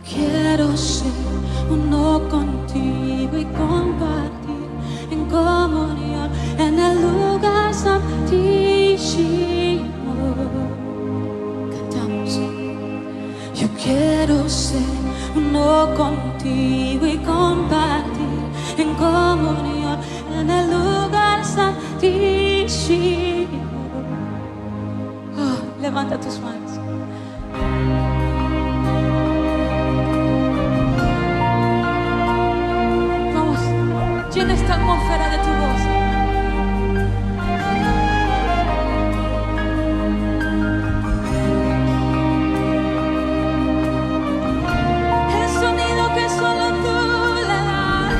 quiero ser uno contigo y compartir en comunión en el lugar santísimo. Cantamos. Yo quiero ser uno contigo y compartir en comunión en el lugar santísimo. Oh, levanta tus manos. Llena esta atmósfera de tu voz. El sonido que solo tú le das.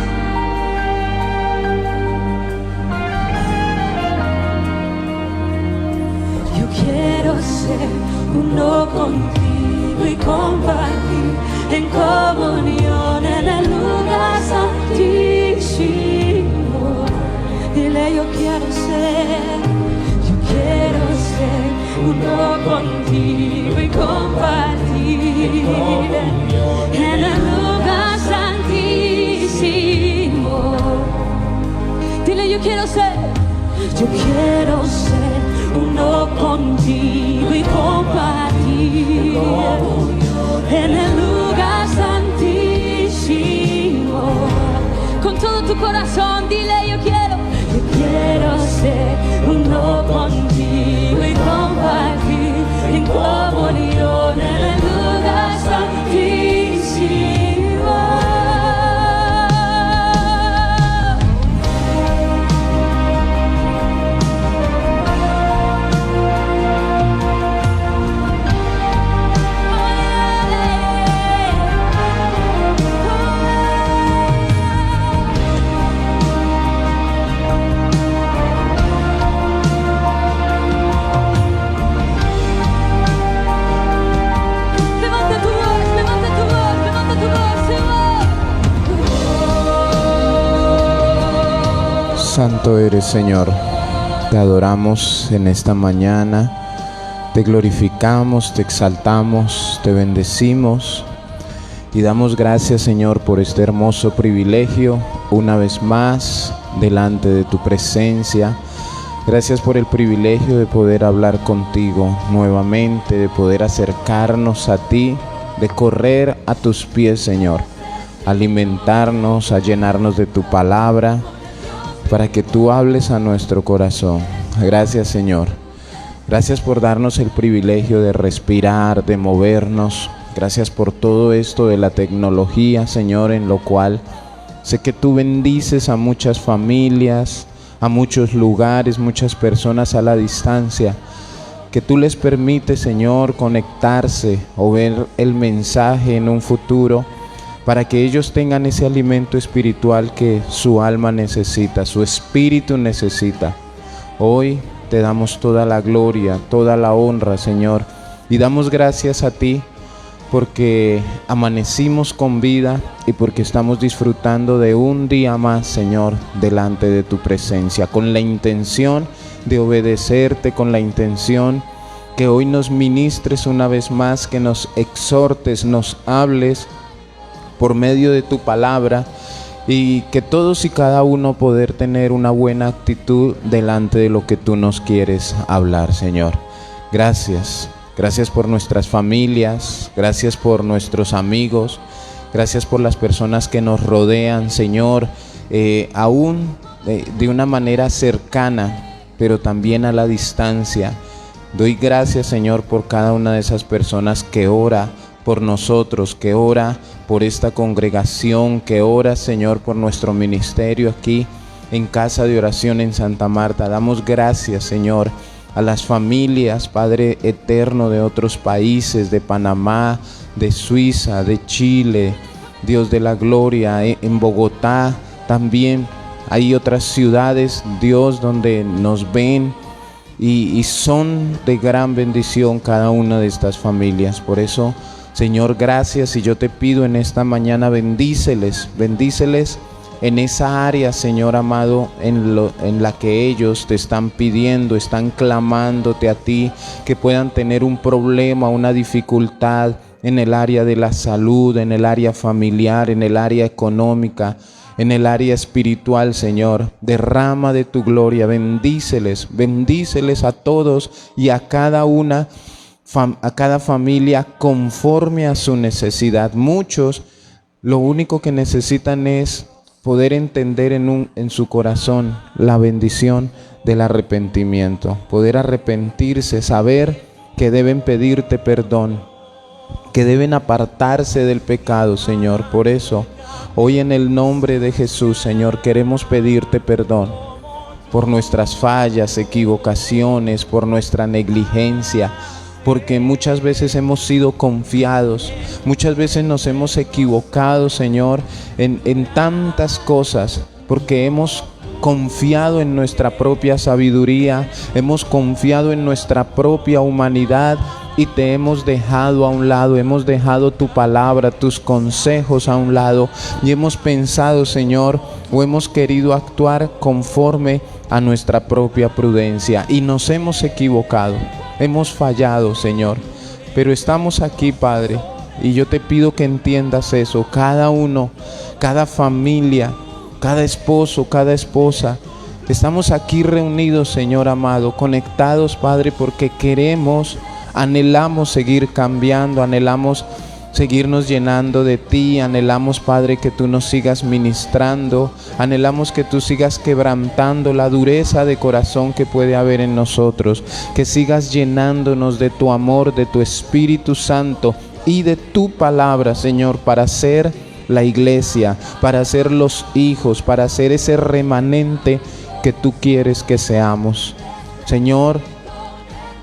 Yo quiero ser uno contigo y compartir en comunión en el lugar santísimo. Dile, yo quiero ser uno contigo y compartir en el lugar santísimo. Dile, yo quiero ser uno contigo y compartir en el lugar santísimo. Con todo tu corazón, dile, yo quiero ser uno contigo y compartir en comunión en el lugar santísimo. Santo eres, Señor. Te adoramos en esta mañana, te glorificamos, te exaltamos, te bendecimos y damos gracias, Señor, por este hermoso privilegio, una vez más, delante de tu presencia. Gracias por el privilegio de poder hablar contigo nuevamente, de poder acercarnos a ti, de correr a tus pies, Señor, alimentarnos, a llenarnos de tu palabra, para que tú hables a nuestro corazón. Gracias, Señor. Gracias por darnos el privilegio de respirar, de movernos. Gracias por todo esto de la tecnología, Señor, en lo cual sé que tú bendices a muchas familias, a muchos lugares, muchas personas a la distancia, que tú les permites, Señor, conectarse o ver el mensaje en un futuro, para que ellos tengan ese alimento espiritual que su alma necesita, su espíritu necesita. Hoy te damos toda la gloria, toda la honra, Señor, y damos gracias a ti porque amanecimos con vida y porque estamos disfrutando de un día más, Señor, delante de tu presencia, con la intención de obedecerte, con la intención que hoy nos ministres una vez más, que nos exhortes, nos hables por medio de tu palabra, y que todos y cada uno poder tener una buena actitud delante de lo que tú nos quieres hablar, Señor. Gracias por nuestras familias, gracias por nuestros amigos, gracias por las personas que nos rodean, Señor, aún de una manera cercana, pero también a la distancia. Doy gracias, Señor, por cada una de esas personas que ora por nosotros, que ora por esta congregación, que ora, Señor, por nuestro ministerio aquí en Casa de Oración en Santa Marta. Damos gracias, Señor, a las familias, Padre eterno, de otros países, de Panamá, de Suiza, de Chile, Dios de la gloria, en Bogotá también hay otras ciudades, Dios, donde nos ven y son de gran bendición cada una de estas familias. Por eso, Señor, gracias, y yo te pido en esta mañana, bendíceles en esa área, Señor amado, en la que ellos te están pidiendo, están clamándote a ti, que puedan tener un problema, una dificultad en el área de la salud, en el área familiar, en el área económica, en el área espiritual, Señor. Derrama de tu gloria, bendíceles a todos y a cada una, a cada familia conforme a su necesidad. Muchos lo único que necesitan es poder entender en su corazón la bendición del arrepentimiento, poder arrepentirse, saber que deben pedirte perdón, que deben apartarse del pecado, Señor. Por eso, hoy en el nombre de Jesús, Señor, queremos pedirte perdón por nuestras fallas, equivocaciones, por nuestra negligencia, porque muchas veces hemos sido confiados, muchas veces nos hemos equivocado, Señor, en tantas cosas, porque hemos confiado en nuestra propia sabiduría, hemos confiado en nuestra propia humanidad y te hemos dejado a un lado, hemos dejado tu palabra, tus consejos a un lado y hemos pensado, Señor, o hemos querido actuar conforme a nuestra propia prudencia y nos hemos equivocado, hemos fallado, Señor, pero estamos aquí, Padre, y yo te pido que entiendas eso, cada uno, cada familia, cada esposo, cada esposa. Estamos aquí reunidos, Señor amado, conectados, Padre, porque queremos, anhelamos seguir cambiando, anhelamos seguirnos llenando de ti, anhelamos, Padre, que tú nos sigas ministrando, anhelamos que tú sigas quebrantando la dureza de corazón que puede haber en nosotros, que sigas llenándonos de tu amor, de tu Espíritu Santo y de tu palabra, Señor, para ser la iglesia, para ser los hijos, para ser ese remanente que tú quieres que seamos. Señor,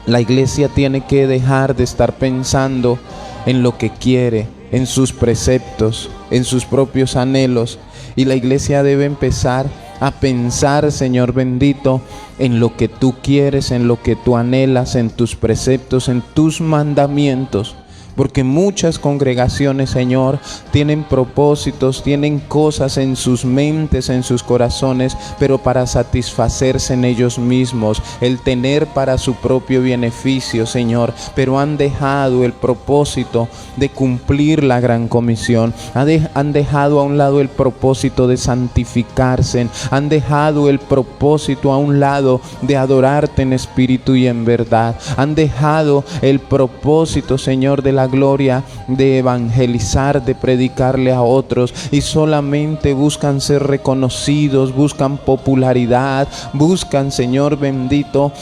la iglesia tiene que dejar de estar pensando en lo que quiere, en sus preceptos, en sus propios anhelos, y la iglesia debe empezar a pensar, Señor bendito, en lo que tú quieres, en lo que tú anhelas, en tus preceptos, en tus mandamientos. Porque muchas congregaciones, Señor, tienen propósitos, tienen cosas en sus mentes, en sus corazones, pero para satisfacerse en ellos mismos, el tener para su propio beneficio, Señor, pero han dejado el propósito de cumplir la gran comisión, han dejado a un lado el propósito de santificarse, han dejado el propósito a un lado de adorarte en espíritu y en verdad, han dejado el propósito, Señor, de la gloria de evangelizar, de predicarle a otros, y solamente buscan ser reconocidos, buscan popularidad, buscan, Señor bendito,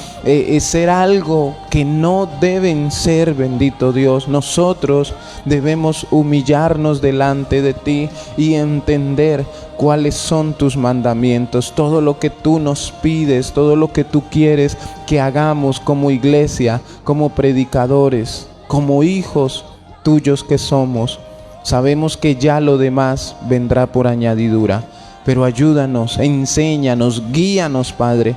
ser algo que no deben ser, bendito Dios. Nosotros debemos humillarnos delante de ti y entender cuáles son tus mandamientos, todo lo que tú nos pides, todo lo que tú quieres que hagamos como iglesia, como predicadores, como hijos tuyos que somos. Sabemos que ya lo demás vendrá por añadidura, pero ayúdanos, enséñanos, guíanos, Padre,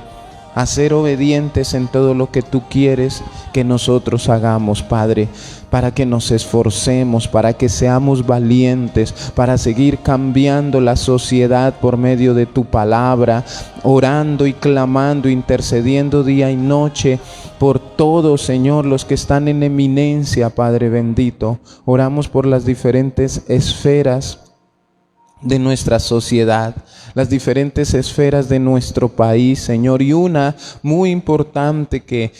a ser obedientes en todo lo que tú quieres que nosotros hagamos, Padre, para que nos esforcemos, para que seamos valientes, para seguir cambiando la sociedad por medio de tu palabra, orando y clamando, intercediendo día y noche por todos, Señor, los que están en eminencia, Padre bendito. Oramos por las diferentes esferas de nuestra sociedad, las diferentes esferas de nuestro país, Señor, y una muy importante que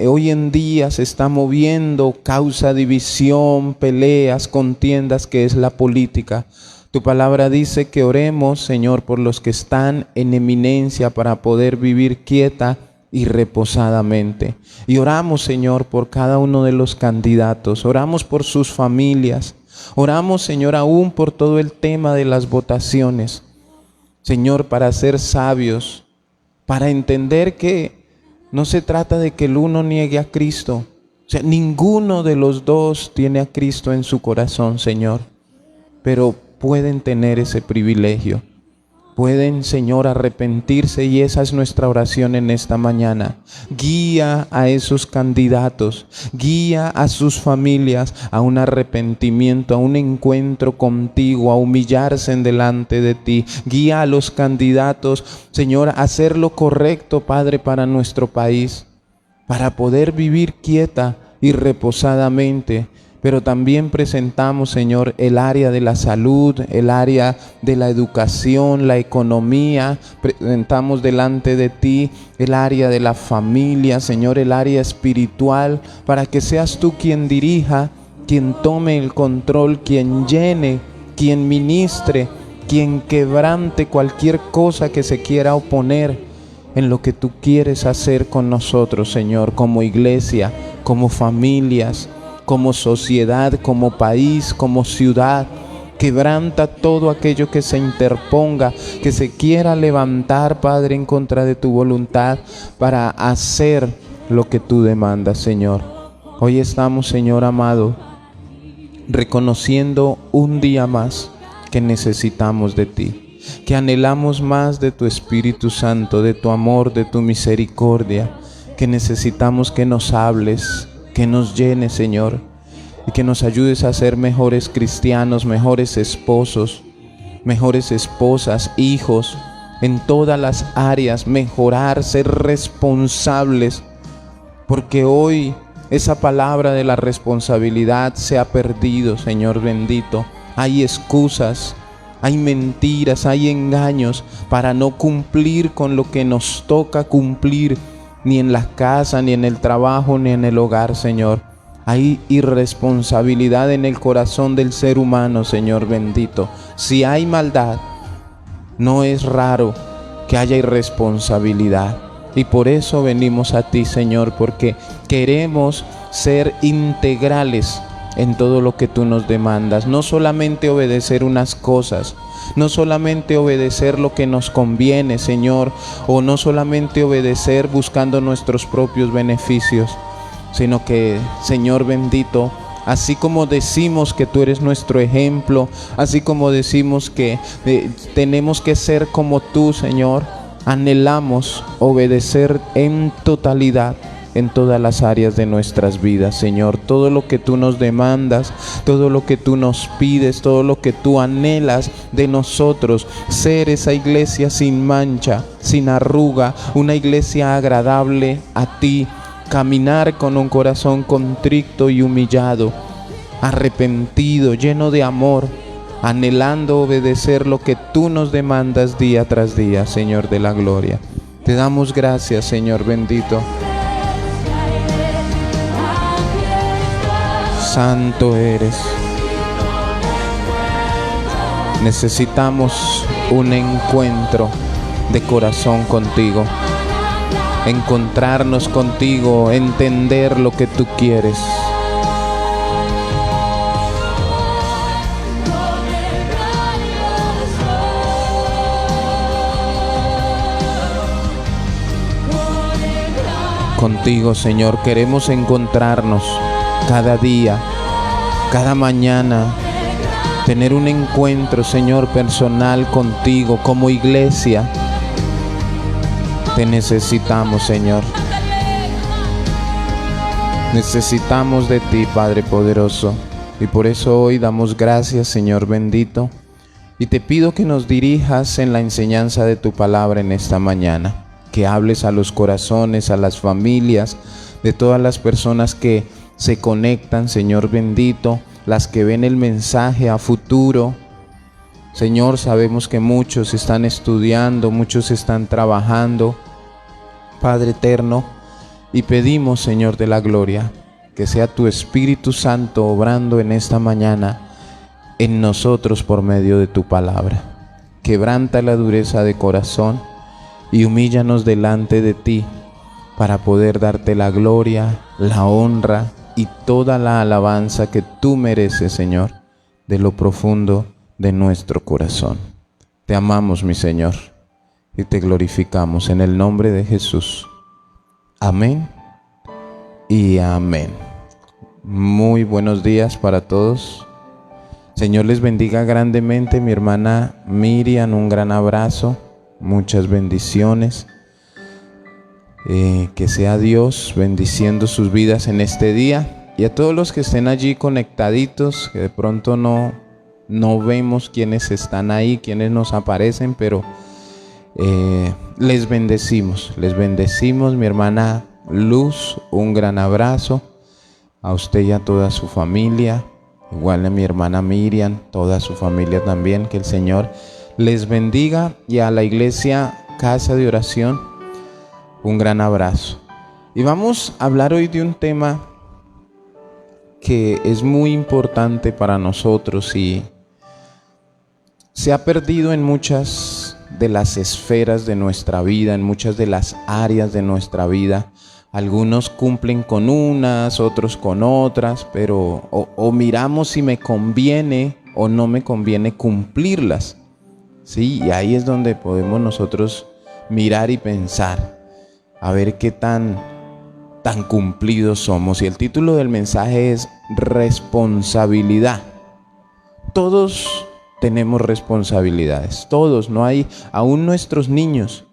hoy en día se está moviendo, causa división, peleas, contiendas, que es la política. Tu palabra dice que oremos, Señor, por los que están en eminencia para poder vivir quieta y reposadamente. Y oramos, Señor, por cada uno de los candidatos, oramos por sus familias, oramos, Señor, aún por todo el tema de las votaciones, Señor, para ser sabios, para entender que no se trata de que el uno niegue a Cristo. O sea, ninguno de los dos tiene a Cristo en su corazón, Señor, pero pueden tener ese privilegio. Pueden, Señor, arrepentirse, y esa es nuestra oración en esta mañana. Guía a esos candidatos, guía a sus familias a un arrepentimiento, a un encuentro contigo, a humillarse en delante de ti. Guía a los candidatos, Señor, a hacer lo correcto, Padre, para nuestro país, para poder vivir quieta y reposadamente, Pero también presentamos, Señor, el área de la salud, el área de la educación, la economía. Presentamos delante de ti el área de la familia, Señor, el área espiritual, para que seas tú quien dirija, quien tome el control, quien llene, quien ministre, quien quebrante cualquier cosa que se quiera oponer en lo que tú quieres hacer con nosotros, Señor, como iglesia, como familias, como sociedad, como país, como ciudad. Quebranta todo aquello que se interponga, que se quiera levantar, Padre, en contra de tu voluntad para hacer lo que tú demandas, Señor. Hoy estamos, Señor amado, reconociendo un día más que necesitamos de ti, que anhelamos más de tu Espíritu Santo, de tu amor, de tu misericordia, que necesitamos que nos hables, que nos llenes, Señor, y que nos ayudes a ser mejores cristianos, mejores esposos, mejores esposas, hijos, en todas las áreas, mejorar, ser responsables, porque hoy esa palabra de la responsabilidad se ha perdido, Señor bendito. Hay excusas, hay mentiras, hay engaños para no cumplir con lo que nos toca cumplir, ni en la casa, ni en el trabajo, ni en el hogar, Señor. Hay irresponsabilidad en el corazón del ser humano, Señor bendito. Si hay maldad, no es raro que haya irresponsabilidad. Y por eso venimos a ti, Señor, porque queremos ser integrales en todo lo que tú nos demandas. No solamente obedecer unas cosas, no solamente obedecer lo que nos conviene, Señor, o no solamente obedecer buscando nuestros propios beneficios, sino que, Señor bendito, así como decimos que tú eres nuestro ejemplo, así como decimos que tenemos que ser como tú, Señor, anhelamos obedecer en totalidad en todas las áreas de nuestras vidas, Señor. Todo lo que tú nos demandas, todo lo que tú nos pides, todo lo que tú anhelas de nosotros, ser esa iglesia sin mancha, sin arruga, una iglesia agradable a ti, caminar con un corazón contrito y humillado, arrepentido, lleno de amor, anhelando obedecer lo que tú nos demandas día tras día, Señor de la gloria. Te damos gracias, Señor bendito. Santo eres. Necesitamos un encuentro de corazón contigo, encontrarnos contigo, entender lo que tú quieres. Contigo, Señor, queremos encontrarnos cada día, cada mañana, tener un encuentro, Señor, personal contigo como iglesia. Te necesitamos, Señor. Necesitamos de ti, Padre poderoso, y por eso hoy damos gracias, Señor bendito, y te pido que nos dirijas en la enseñanza de tu palabra en esta mañana, que hables a los corazones, a las familias, de todas las personas que se conectan, Señor bendito, las que ven el mensaje a futuro. Señor, sabemos que muchos están estudiando, muchos están trabajando, Padre eterno, y pedimos, Señor de la gloria, que sea tu Espíritu Santo obrando en esta mañana en nosotros por medio de tu palabra. Quebranta la dureza de corazón y humíllanos delante de ti para poder darte la gloria, la honra y toda la alabanza que tú mereces, Señor, de lo profundo de nuestro corazón. Te amamos, mi Señor, y te glorificamos en el nombre de Jesús. Amén y amén. Muy buenos días para todos. Señor les bendiga grandemente. Mi hermana Miriam, un gran abrazo, muchas bendiciones. Que sea Dios bendiciendo sus vidas en este día, y a todos los que estén allí conectaditos, que de pronto no vemos quiénes están ahí, quiénes nos aparecen, pero les bendecimos, mi hermana Luz, un gran abrazo. a usted y a toda su familia, igual a mi hermana Miriam, toda su familia también, que el Señor les bendiga, y a la iglesia Casa de Oración, un gran abrazo. Y vamos a hablar hoy de un tema que es muy importante para nosotros y se ha perdido en muchas de las esferas de nuestra vida, en muchas de las áreas de nuestra vida. Algunos cumplen con unas, otros con otras, pero o miramos si me conviene o no me conviene cumplirlas. Sí, y ahí es donde podemos nosotros mirar y pensar, a ver qué tan cumplidos somos. Y el título del mensaje es responsabilidad. Todos tenemos responsabilidades, todos, no hay, aún nuestros niños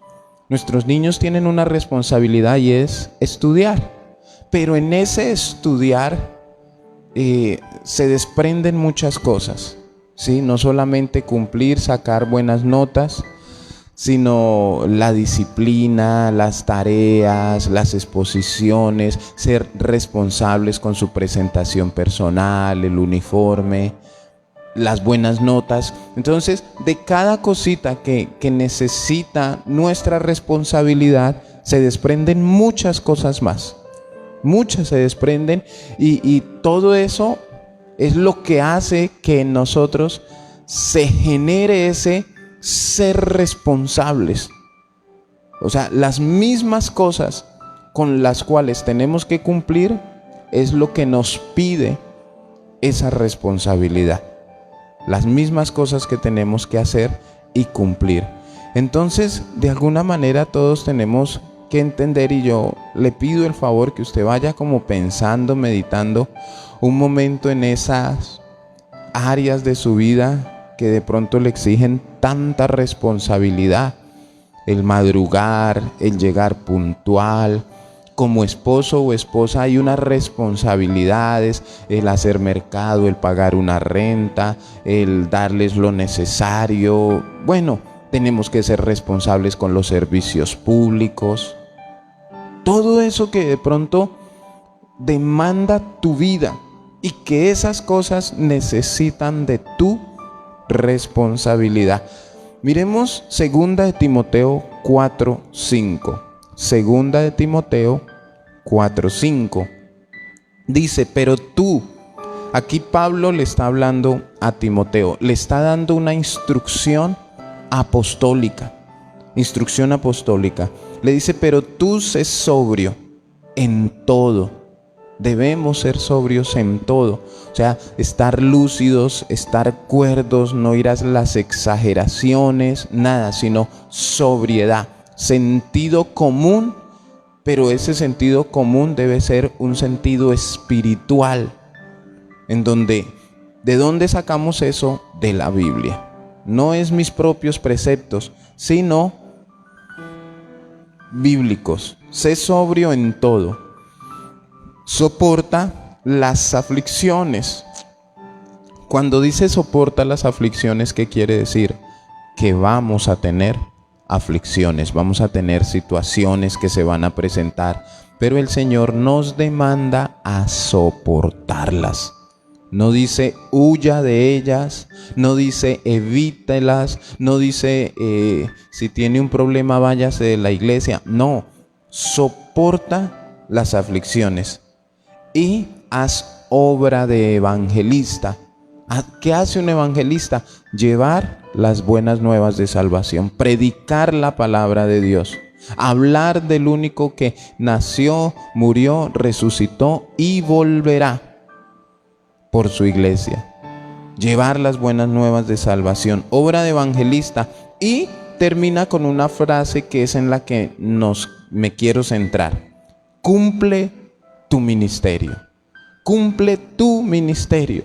tienen una responsabilidad y es estudiar, pero en ese estudiar se desprenden muchas cosas, ¿sí? No solamente cumplir, sacar buenas notas, sino la disciplina, las tareas, las exposiciones, ser responsables con su presentación personal, el uniforme, las buenas notas. Entonces, de cada cosita que necesita nuestra responsabilidad, se desprenden muchas cosas más. Muchas se desprenden y todo eso es lo que hace que en nosotros se genere ese ser responsables. O sea, las mismas cosas con las cuales tenemos que cumplir es lo que nos pide esa responsabilidad. Las mismas cosas que tenemos que hacer y cumplir. Entonces, de alguna manera todos tenemos que entender, y yo le pido el favor que usted vaya como pensando, meditando un momento en esas áreas de su vida que de pronto le exigen tanta responsabilidad. El madrugar, el llegar puntual. Como esposo o esposa hay unas responsabilidades, el hacer mercado, el pagar una renta, el darles lo necesario. Bueno, tenemos que ser responsables con los servicios públicos. Todo eso que de pronto demanda tu vida y que esas cosas necesitan de tu responsabilidad. Miremos 2 de Timoteo 4:5. 2 de Timoteo 4:5 dice, pero tú, aquí Pablo le está hablando a Timoteo, le está dando una instrucción apostólica, le dice, pero tú sé sobrio en todo. Debemos ser sobrios en todo, o sea, estar lúcidos, estar cuerdos, no ir a las exageraciones, nada, sino sobriedad. Sentido común, pero ese sentido común debe ser un sentido espiritual, en donde, ¿de dónde sacamos eso? De la Biblia. No es mis propios preceptos, sino bíblicos. Sé sobrio en todo. Soporta las aflicciones. Cuando dice soporta las aflicciones, ¿qué quiere decir? Que vamos a tener aflicciones, vamos a tener situaciones que se van a presentar, pero el Señor nos demanda a soportarlas. No dice huya de ellas, no dice evítelas, no dice si tiene un problema váyase de la iglesia. No, soporta las aflicciones y haz obra de evangelista. ¿Qué hace un evangelista? Llevar las buenas nuevas de salvación, predicar la palabra de Dios, hablar del único que nació, murió, resucitó y volverá por su iglesia. Llevar las buenas nuevas de salvación, obra de evangelista. Y termina con una frase que es en la que me quiero centrar. Cumple tu ministerio. Cumple tu ministerio.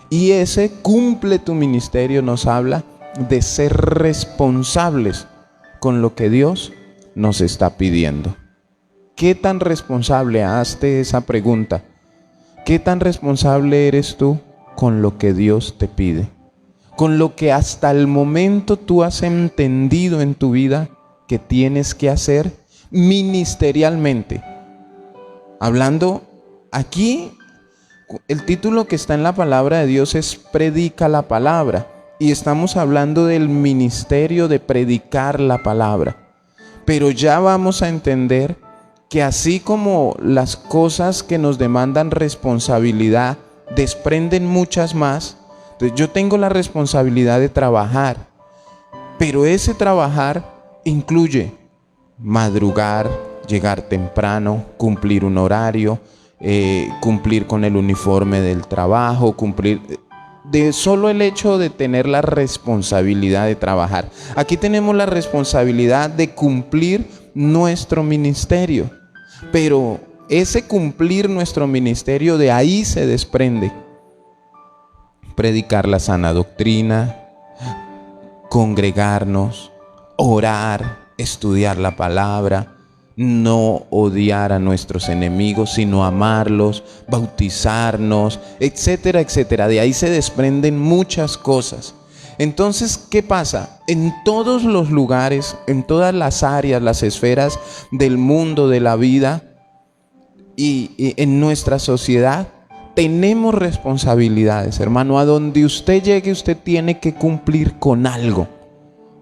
Y ese cumple tu ministerio nos habla de ser responsables con lo que Dios nos está pidiendo. ¿Qué tan responsable? Hazte esa pregunta. ¿Qué tan responsable eres tú con lo que Dios te pide? Con lo que hasta el momento tú has entendido en tu vida que tienes que hacer ministerialmente. Hablando aquí El título que está en la palabra de Dios es Predica la palabra. Y estamos hablando del ministerio de predicar la palabra. Pero ya vamos a entender que así como las cosas que nos demandan responsabilidad desprenden muchas más, entonces yo tengo la responsabilidad de trabajar. Pero ese trabajar incluye madrugar, llegar temprano, cumplir un horario, cumplir con el uniforme del trabajo, cumplir de solo el hecho de tener la responsabilidad de trabajar. Aquí tenemos la responsabilidad de cumplir nuestro ministerio, pero ese cumplir nuestro ministerio, de ahí se desprende predicar la sana doctrina, congregarnos, orar, estudiar la palabra, no odiar a nuestros enemigos, sino amarlos, bautizarnos, etcétera, etcétera. De ahí se desprenden muchas cosas. Entonces, ¿qué pasa? En todos los lugares, en todas las áreas, las esferas del mundo, de la vida y en nuestra sociedad, tenemos responsabilidades, hermano. A donde usted llegue, usted tiene que cumplir con algo.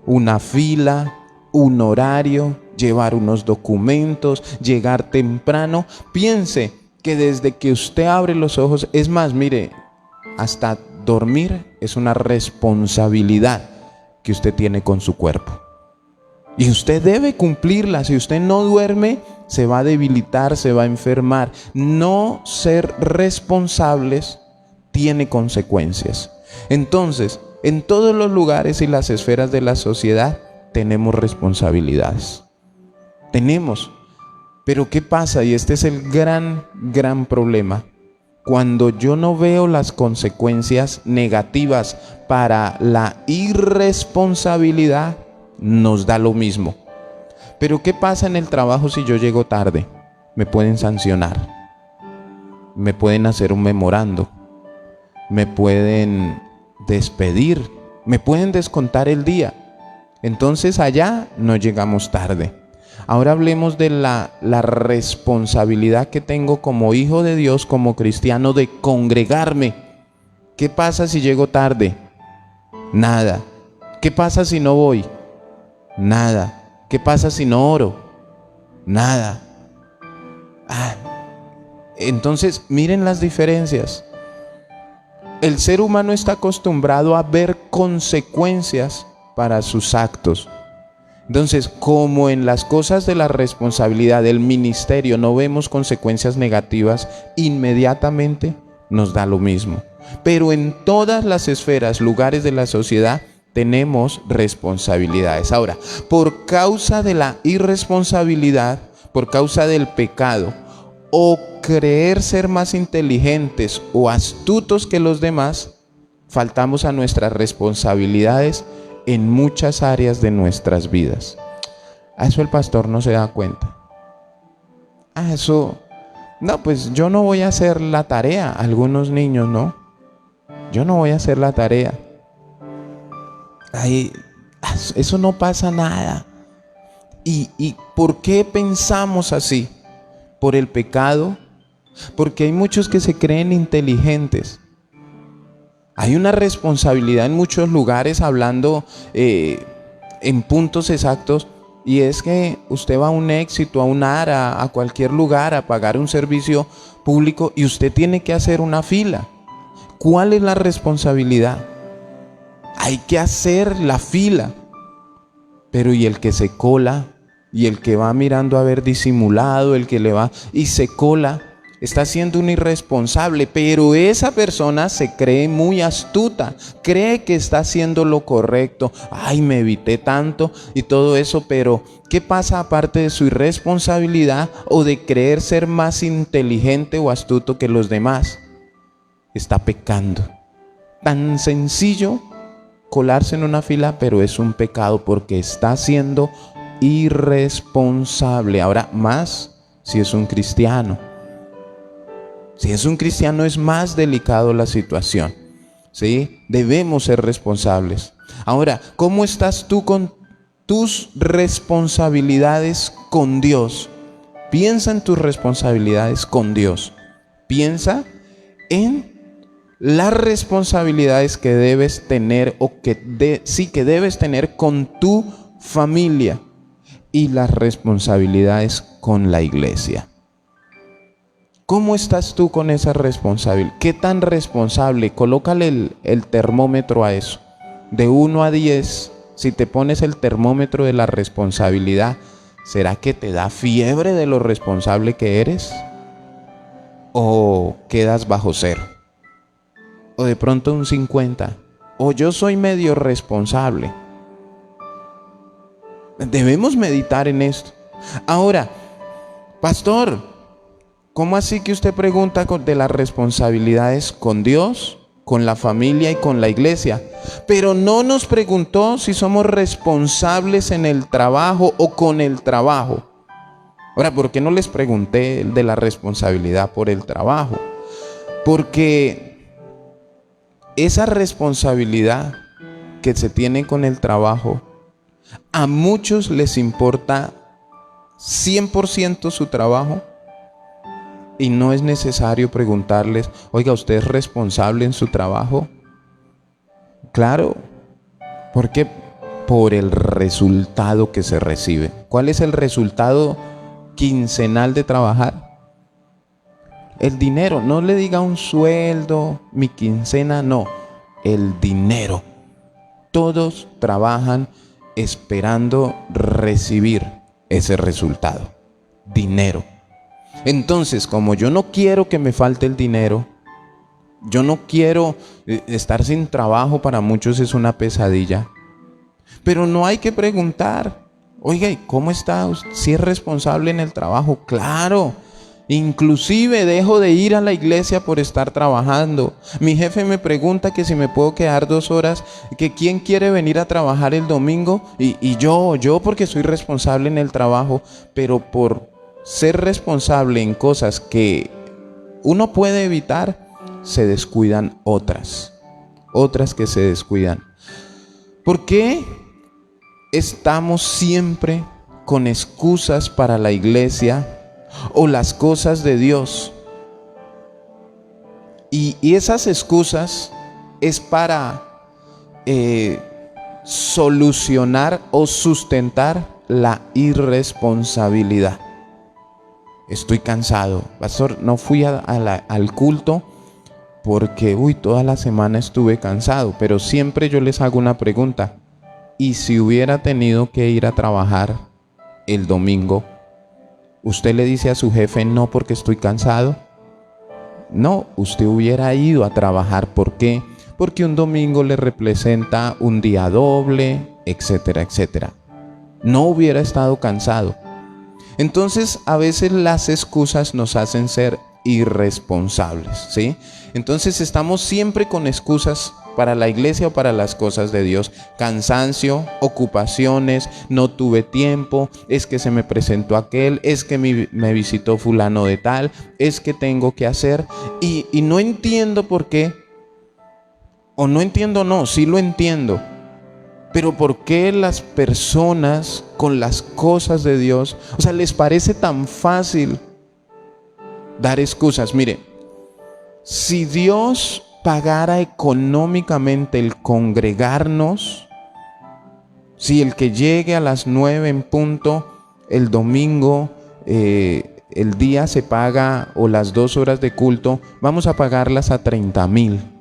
Una fila, un horario, llevar unos documentos, llegar temprano. Piense que desde que usted abre los ojos, es más, mire, hasta dormir es una responsabilidad que usted tiene con su cuerpo. Y usted debe cumplirla. Si usted no duerme, se va a debilitar, se va a enfermar. No ser responsables tiene consecuencias. Entonces, en todos los lugares y las esferas de la sociedad tenemos responsabilidades. Tenemos. Pero ¿qué pasa? Y este es el gran problema. Cuando yo no veo las consecuencias negativas para la irresponsabilidad, nos da lo mismo. Pero ¿qué pasa en el trabajo si yo llego tarde? Me pueden sancionar, me pueden hacer un memorando, me pueden despedir, me pueden descontar el día. Entonces allá no llegamos tarde. Ahora hablemos de la responsabilidad que tengo como hijo de Dios, como cristiano, de congregarme. ¿Qué pasa si llego tarde? Nada. ¿Qué pasa si no voy? Nada. ¿Qué pasa si no oro? Nada. Entonces, miren las diferencias. El ser humano está acostumbrado a ver consecuencias para sus actos. Entonces, como en las cosas de la responsabilidad del ministerio no vemos consecuencias negativas, inmediatamente nos da lo mismo. Pero en todas las esferas, lugares de la sociedad, tenemos responsabilidades. Ahora, por causa de la irresponsabilidad, por causa del pecado, o creer ser más inteligentes o astutos que los demás, faltamos a nuestras responsabilidades en muchas áreas de nuestras vidas. A eso el pastor no se da cuenta. Pues yo no voy a hacer la tarea. Algunos niños, ¿no? Yo no voy a hacer la tarea. Eso no pasa nada. ¿Y por qué pensamos así? Por el pecado. Porque hay muchos que se creen inteligentes. Hay una responsabilidad en muchos lugares, hablando en puntos exactos, y es que usted va a un Éxito, a un ARA, a cualquier lugar a pagar un servicio público y usted tiene que hacer una fila. ¿Cuál es la responsabilidad? Hay que hacer la fila. Pero ¿y el que se cola? ¿Y el que va mirando a ver disimulado? El que le va y se cola, está siendo un irresponsable. Pero esa persona se cree muy astuta, cree que está haciendo lo correcto. Me evité tanto y todo eso. Pero ¿qué pasa aparte de su irresponsabilidad o de creer ser más inteligente o astuto que los demás? Está pecando. Tan sencillo colarse en una fila, pero es un pecado porque está siendo irresponsable. Ahora, más si es un cristiano. Si es un cristiano es más delicado la situación, ¿sí? Debemos ser responsables. Ahora, ¿cómo estás tú con tus responsabilidades con Dios? Piensa en tus responsabilidades con Dios. Piensa en las responsabilidades que debes tener o que debes tener con tu familia y las responsabilidades con la iglesia. ¿Cómo estás tú con esa responsabilidad? ¿Qué tan responsable? Colócale el termómetro a eso. De 1 a 10, si te pones el termómetro de la responsabilidad, ¿será que te da fiebre de lo responsable que eres? ¿O quedas bajo 0? ¿O de pronto un 50? ¿O yo soy medio responsable? Debemos meditar en esto. Ahora, pastor, ¿cómo así que usted pregunta de las responsabilidades con Dios, con la familia y con la iglesia? Pero no nos preguntó si somos responsables en el trabajo o con el trabajo. Ahora, ¿por qué no les pregunté de la responsabilidad por el trabajo? Porque esa responsabilidad que se tiene con el trabajo, a muchos les importa 100% su trabajo y no es necesario preguntarles, oiga, ¿usted es responsable en su trabajo? Claro, porque por el resultado que se recibe. ¿Cuál es el resultado quincenal de trabajar? El dinero. No le diga un sueldo, mi quincena, no, el dinero. Todos trabajan esperando recibir ese resultado, dinero. Entonces, como yo no quiero que me falte el dinero, yo no quiero estar sin trabajo, para muchos es una pesadilla, pero no hay que preguntar, oiga, ¿y cómo está? ¿Si es responsable en el trabajo? Claro. Inclusive dejo de ir a la iglesia por estar trabajando. Mi jefe me pregunta que si me puedo quedar 2 horas, que quién quiere venir a trabajar el domingo, y yo porque soy responsable en el trabajo, pero por ser responsable en cosas que uno puede evitar, se descuidan otras que se descuidan. ¿Por qué estamos siempre con excusas para la iglesia o las cosas de Dios? Y esas excusas es para solucionar o sustentar la irresponsabilidad. Estoy cansado, pastor, no fui al culto porque toda la semana estuve cansado. Pero siempre yo les hago una pregunta: ¿y si hubiera tenido que ir a trabajar el domingo? ¿Usted le dice a su jefe no porque estoy cansado? No, usted hubiera ido a trabajar. ¿Por qué? Porque un domingo le representa un día doble, etcétera, etcétera. No hubiera estado cansado. Entonces, a veces las excusas nos hacen ser irresponsables, ¿sí? Entonces estamos siempre con excusas para la iglesia o para las cosas de Dios. Cansancio, ocupaciones, no tuve tiempo, es que se me presentó aquel, es que me visitó fulano de tal, es que tengo que hacer, y no entiendo por qué, o no entiendo, no, sí lo entiendo, pero por qué las personas con las cosas de Dios, les parece tan fácil dar excusas. Mire, si Dios pagara económicamente el congregarnos, si el que llegue a las 9 en punto el domingo, el día se paga, o las 2 horas de culto, vamos a pagarlas a 30,000.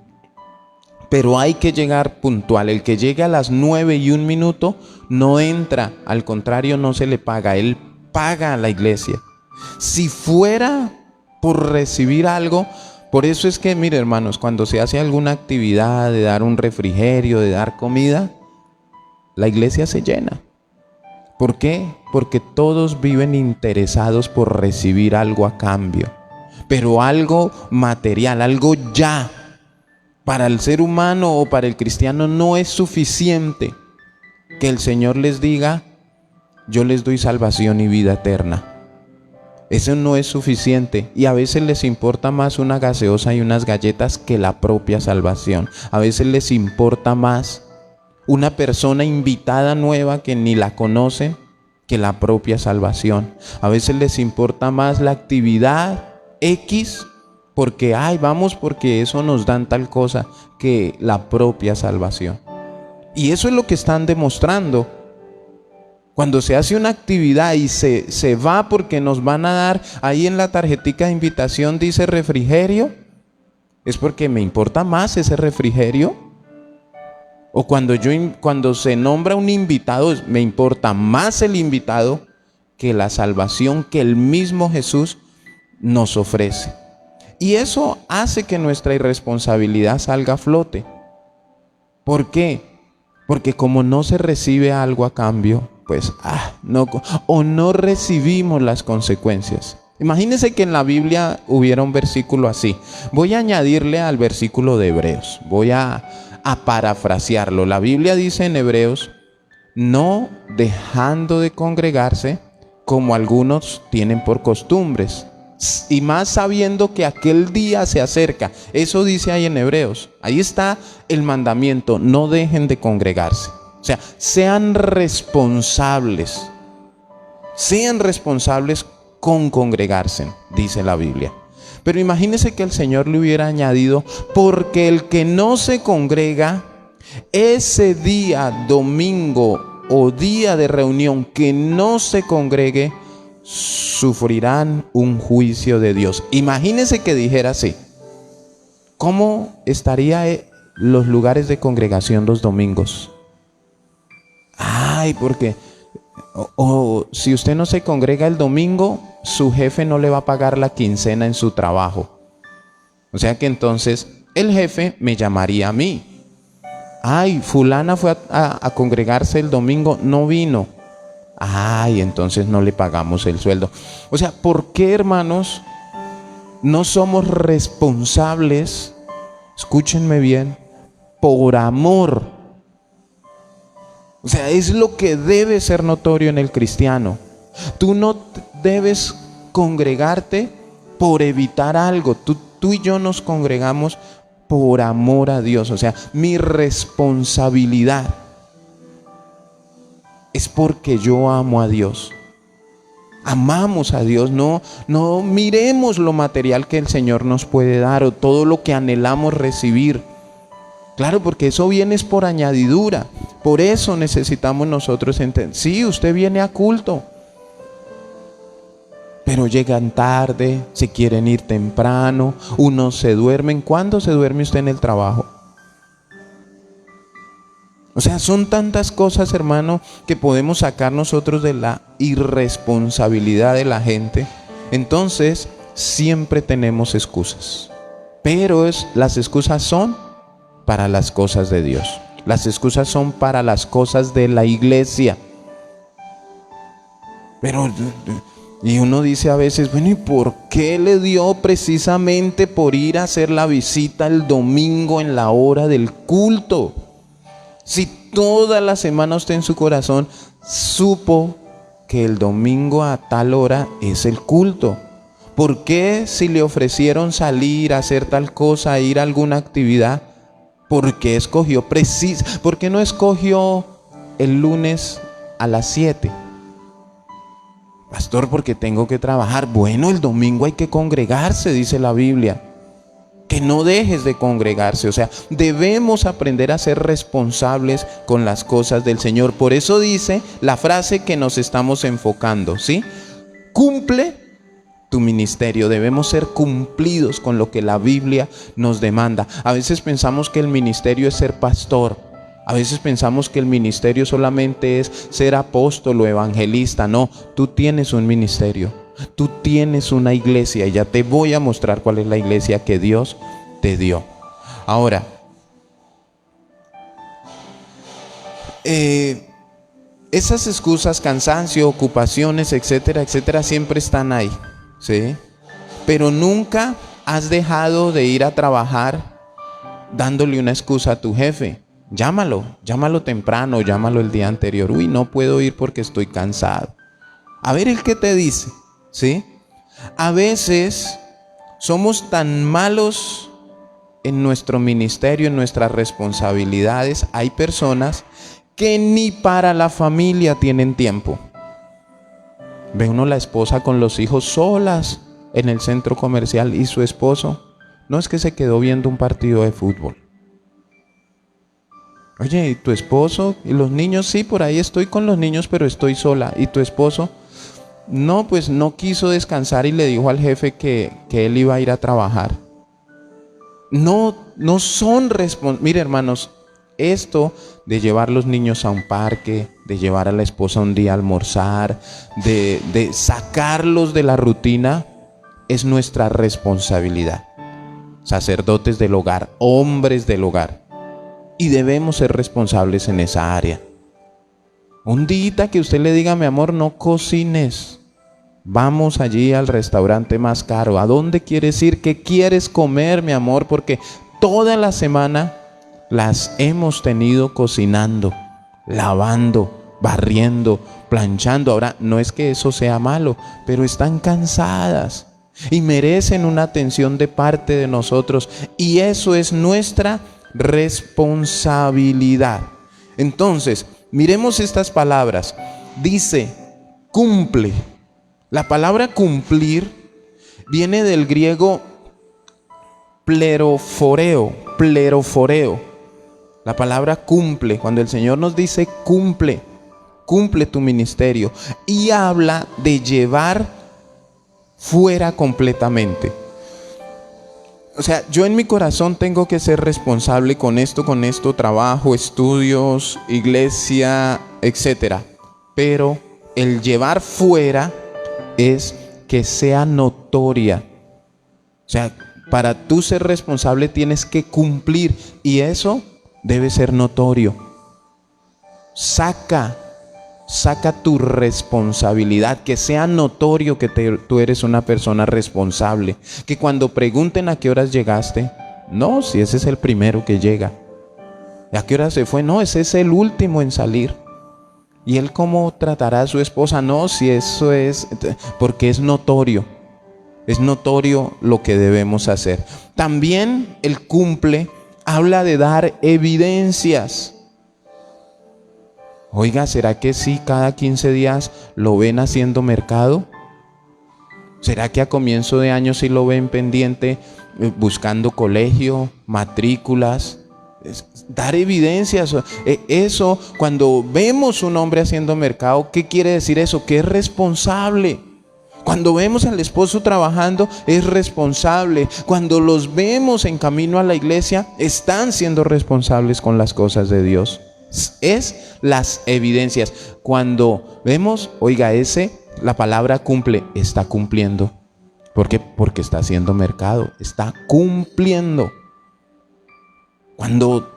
Pero hay que llegar puntual. El que llegue a las 9:01 no entra, al contrario, no se le paga, él paga a la iglesia. Si fuera por recibir algo, por eso es que, mire hermanos, cuando se hace alguna actividad de dar un refrigerio, de dar comida, la iglesia se llena. ¿Por qué? Porque todos viven interesados por recibir algo a cambio, pero algo material, algo ya. Para el ser humano o para el cristiano no es suficiente que el Señor les diga, yo les doy salvación y vida eterna. Eso no es suficiente, y a veces les importa más una gaseosa y unas galletas que la propia salvación. A veces les importa más una persona invitada nueva que ni la conocen que la propia salvación. A veces les importa más la actividad X porque, ay, vamos porque eso nos dan tal cosa, que la propia salvación. Y eso es lo que están demostrando. Cuando se hace una actividad y se va porque nos van a dar, ahí en la tarjetica de invitación dice refrigerio, es porque me importa más ese refrigerio. O cuando se nombra un invitado, me importa más el invitado que la salvación que el mismo Jesús nos ofrece. Y eso hace que nuestra irresponsabilidad salga a flote. ¿Por qué? Porque como no se recibe algo a cambio, pues no recibimos las consecuencias. Imagínense que en la Biblia hubiera un versículo así. Voy a añadirle al versículo de Hebreos. Voy a parafrasearlo. La Biblia dice en Hebreos: no dejando de congregarse como algunos tienen por costumbres, y más sabiendo que aquel día se acerca. Eso dice ahí en Hebreos. Ahí está el mandamiento: no dejen de congregarse. O sea, sean responsables con congregarse, dice la Biblia. Pero imagínese que el Señor le hubiera añadido: porque el que no se congrega, ese día domingo o día de reunión que no se congregue, sufrirán un juicio de Dios. Imagínese que dijera así. ¿Cómo estarían los lugares de congregación los domingos? Ay, porque si usted no se congrega el domingo, su jefe no le va a pagar la quincena en su trabajo. O sea que entonces el jefe me llamaría a mí. Ay, fulana fue a congregarse el domingo, no vino. Ay, entonces no le pagamos el sueldo. O sea, ¿por qué, hermanos, no somos responsables? Escúchenme bien, por amor. O sea, es lo que debe ser notorio en el cristiano. Tú no debes congregarte por evitar algo. Tú y yo nos congregamos por amor a Dios. O sea, mi responsabilidad es porque yo amo a Dios. Amamos a Dios. No miremos lo material que el Señor nos puede dar o todo lo que anhelamos recibir. Claro, porque eso viene es por añadidura. Por eso necesitamos nosotros entender. Sí, usted viene a culto, pero llegan tarde, se quieren ir temprano, unos se duermen. ¿Cuándo se duerme usted en el trabajo? O sea, son tantas cosas, hermano, que podemos sacar nosotros de la irresponsabilidad de la gente. Entonces, siempre tenemos excusas. Pero las excusas son para las cosas de Dios. Las excusas son para las cosas de la iglesia. Pero, y uno dice a veces, bueno, ¿y por qué le dio precisamente por ir a hacer la visita el domingo en la hora del culto? Si toda la semana usted en su corazón supo que el domingo a tal hora es el culto. ¿Por qué si le ofrecieron salir a hacer tal cosa, ir a alguna actividad, por qué escogió por qué no escogió el lunes a las 7? Pastor, porque tengo que trabajar. Bueno, el domingo hay que congregarse, dice la Biblia. Que no dejes de congregarse. O sea, debemos aprender a ser responsables con las cosas del Señor. Por eso dice la frase que nos estamos enfocando, ¿sí? Cumple tu ministerio. Debemos ser cumplidos con lo que la Biblia nos demanda. A veces pensamos que el ministerio es ser pastor. A veces pensamos que el ministerio solamente es ser apóstol o evangelista. No, tú tienes un ministerio. Tú tienes una iglesia y ya te voy a mostrar cuál es la iglesia que Dios te dio. Ahora, esas excusas, cansancio, ocupaciones, etcétera, etcétera, siempre están ahí, ¿sí? Pero nunca has dejado de ir a trabajar dándole una excusa a tu jefe. Llámalo temprano, llámalo el día anterior. Uy, no puedo ir porque estoy cansado. A ver el qué te dice, ¿sí? A veces somos tan malos en nuestro ministerio, en nuestras responsabilidades. Hay personas que ni para la familia tienen tiempo. Ve uno la esposa con los hijos solas en el centro comercial y su esposo No, es que se quedó viendo un partido de fútbol. Oye, ¿y tu esposo? ¿Y los niños? Sí, por ahí estoy con los niños, pero estoy sola. ¿Y tu esposo? No, pues no quiso descansar y le dijo al jefe que él iba a ir a trabajar. No son responsables. Mire, hermanos, esto de llevar los niños a un parque, de llevar a la esposa un día a almorzar, de sacarlos de la rutina, es nuestra responsabilidad. Sacerdotes del hogar, hombres del hogar. Y debemos ser responsables en esa área. Un día que usted le diga, mi amor, no cocines. Vamos allí al restaurante más caro. ¿A dónde quieres ir? ¿Qué quieres comer, mi amor? Porque toda la semana las hemos tenido cocinando, lavando, barriendo, planchando. Ahora, no es que eso sea malo, pero están cansadas y merecen una atención de parte de nosotros. Y eso es nuestra responsabilidad. Entonces, miremos estas palabras. Dice, cumple. La palabra cumplir viene del griego pleroforeo. La palabra cumple. Cuando el Señor nos dice cumple tu ministerio. Y habla de llevar fuera completamente. O sea, yo en mi corazón tengo que ser responsable con esto, trabajo, estudios, iglesia, etcétera. Pero el llevar fuera es que sea notoria. O sea, para tú ser responsable tienes que cumplir y eso debe ser notorio. Saca tu responsabilidad, que sea notorio que tú eres una persona responsable. Que cuando pregunten a qué horas llegaste, no, si ese es el primero que llega. ¿A qué hora se fue? No, ese es el último en salir. ¿Y él cómo tratará a su esposa? No, si eso es, porque es notorio lo que debemos hacer. También el cumple habla de dar evidencias. Oiga, ¿será que sí cada 15 días lo ven haciendo mercado? ¿Será que a comienzo de año sí lo ven pendiente buscando colegio, matrículas? Dar evidencias. Eso, cuando vemos un hombre haciendo mercado, ¿qué quiere decir eso? Que es responsable. Cuando vemos al esposo trabajando, es responsable. Cuando los vemos en camino a la iglesia, están siendo responsables con las cosas de Dios. Es las evidencias. Cuando vemos, oiga, la palabra cumple, está cumpliendo. ¿Por qué? Porque está haciendo mercado, está cumpliendo. Cuando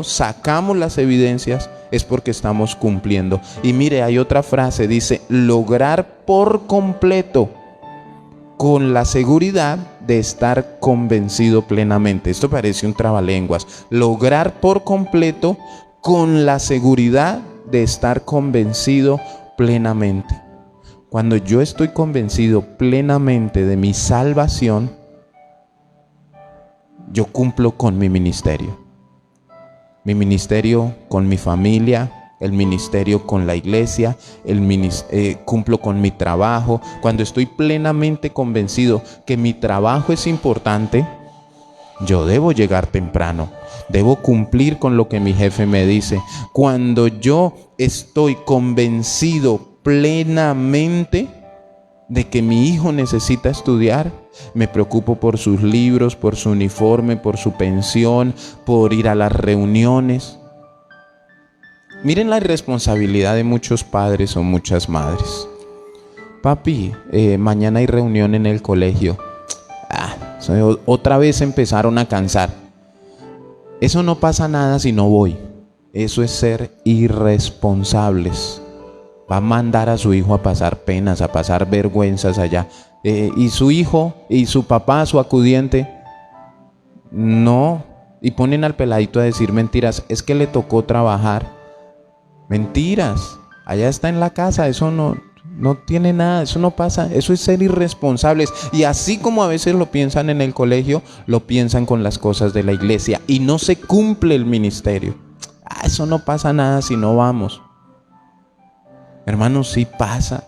sacamos las evidencias, es porque estamos cumpliendo. Y mire, hay otra frase, dice, lograr por completo, con la seguridad de estar convencido plenamente. Esto parece un trabalenguas. Lograr por completo, con la seguridad de estar convencido plenamente. Cuando yo estoy convencido plenamente de mi salvación, yo cumplo con mi ministerio. Mi ministerio con mi familia, el ministerio con la iglesia, cumplo con mi trabajo. Cuando estoy plenamente convencido que mi trabajo es importante, yo debo llegar temprano, debo cumplir con lo que mi jefe me dice. Cuando yo estoy convencido plenamente de que mi hijo necesita estudiar, me preocupo por sus libros, por su uniforme, por su pensión, por ir a las reuniones. Miren la irresponsabilidad de muchos padres o muchas madres. Papi, mañana hay reunión en el colegio. Otra vez empezaron a cansar. Eso no pasa nada si no voy. Eso es ser irresponsables. Va a mandar a su hijo a pasar penas, a pasar vergüenzas allá. Y su hijo y su papá, su acudiente, no. Y ponen al peladito a decir mentiras. Es que le tocó trabajar. Mentiras. Allá está en la casa. Eso no tiene nada. Eso no pasa. Eso es ser irresponsables. Y así como a veces lo piensan en el colegio, lo piensan con las cosas de la iglesia. Y no se cumple el ministerio. Eso no pasa nada si no vamos. Hermanos, sí pasa.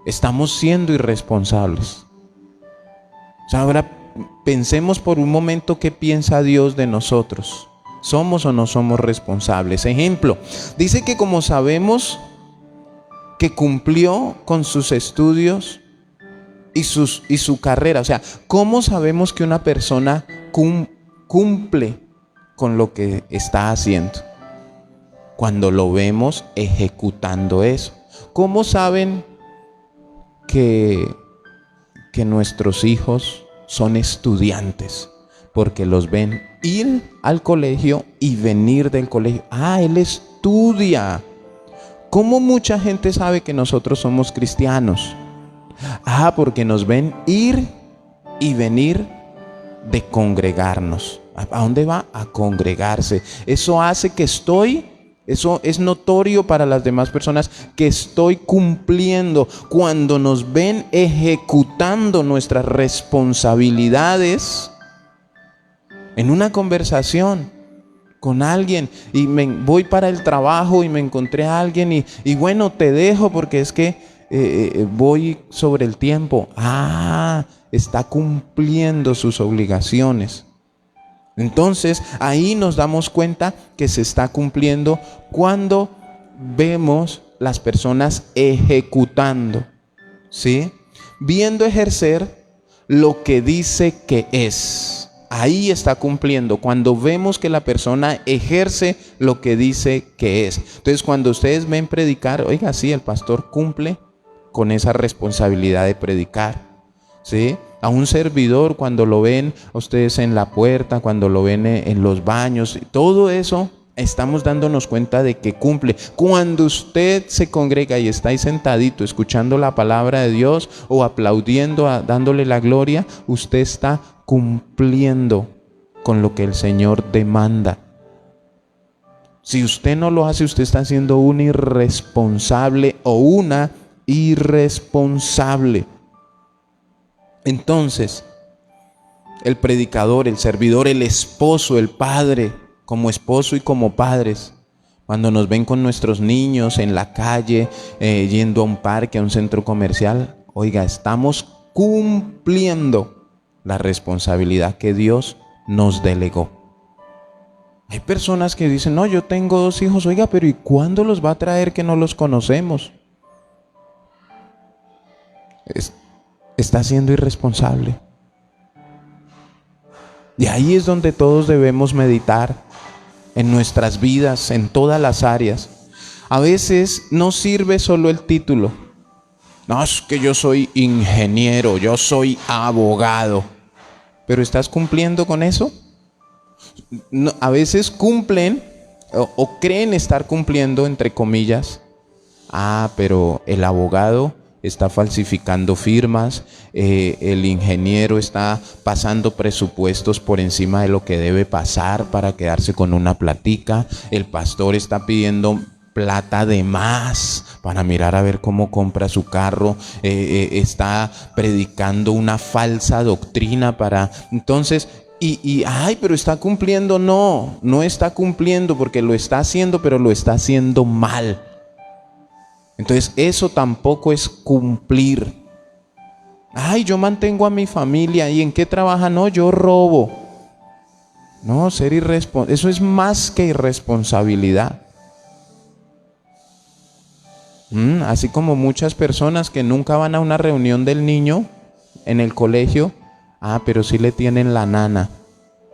Estamos siendo irresponsables. O sea, ahora pensemos por un momento qué piensa Dios de nosotros. ¿Somos o no somos responsables? Ejemplo, dice que como sabemos que cumplió con sus estudios y su carrera, o sea, ¿cómo sabemos que una persona cumple con lo que está haciendo? Cuando lo vemos ejecutando eso. ¿Cómo saben que nuestros hijos son estudiantes? Porque los ven ir al colegio y venir del colegio. Él estudia. ¿Cómo mucha gente sabe que nosotros somos cristianos? Porque nos ven ir y venir de congregarnos. ¿A dónde va? A congregarse. Eso hace que eso es notorio para las demás personas, que estoy cumpliendo. Cuando nos ven ejecutando nuestras responsabilidades en una conversación con alguien, y voy para el trabajo y me encontré a alguien y bueno, te dejo porque es que voy sobre el tiempo. Está cumpliendo sus obligaciones. Entonces ahí nos damos cuenta que se está cumpliendo cuando vemos las personas ejecutando, ¿sí? Viendo ejercer lo que dice que es. Ahí está cumpliendo, cuando vemos que la persona ejerce lo que dice que es. Entonces cuando ustedes ven predicar, oiga, sí, el pastor cumple con esa responsabilidad de predicar, ¿sí? A un servidor, cuando lo ven ustedes en la puerta, cuando lo ven en los baños, todo eso estamos dándonos cuenta de que cumple. Cuando usted se congrega y está ahí sentadito escuchando la palabra de Dios o aplaudiendo, dándole la gloria, usted está cumpliendo con lo que el Señor demanda. Si usted no lo hace, usted está siendo un irresponsable o una irresponsable. Entonces, el predicador, el servidor, el esposo, el padre, como esposo y como padres, cuando nos ven con nuestros niños en la calle, yendo a un parque, a un centro comercial, oiga, estamos cumpliendo la responsabilidad que Dios nos delegó. Hay personas que dicen, no, yo tengo 2 hijos, oiga, pero ¿y cuándo los va a traer que no los conocemos? Está siendo irresponsable. Y ahí es donde todos debemos meditar en nuestras vidas, en todas las áreas. A veces no sirve solo el título. No, es que yo soy ingeniero, yo soy abogado. ¿Pero estás cumpliendo con eso? No, a veces cumplen o creen estar cumpliendo, entre comillas. Pero el abogado está falsificando firmas, el ingeniero está pasando presupuestos por encima de lo que debe pasar para quedarse con una platica, el pastor está pidiendo plata de más para mirar a ver cómo compra su carro, está predicando una falsa doctrina para... Entonces, pero está cumpliendo. No está cumpliendo porque lo está haciendo, pero lo está haciendo mal. Entonces eso tampoco es cumplir. Yo mantengo a mi familia. ¿Y en qué trabaja? No, yo robo. No, ser irresponsable, eso es más que irresponsabilidad. Así como muchas personas que nunca van a una reunión del niño en el colegio, pero sí le tienen la nana.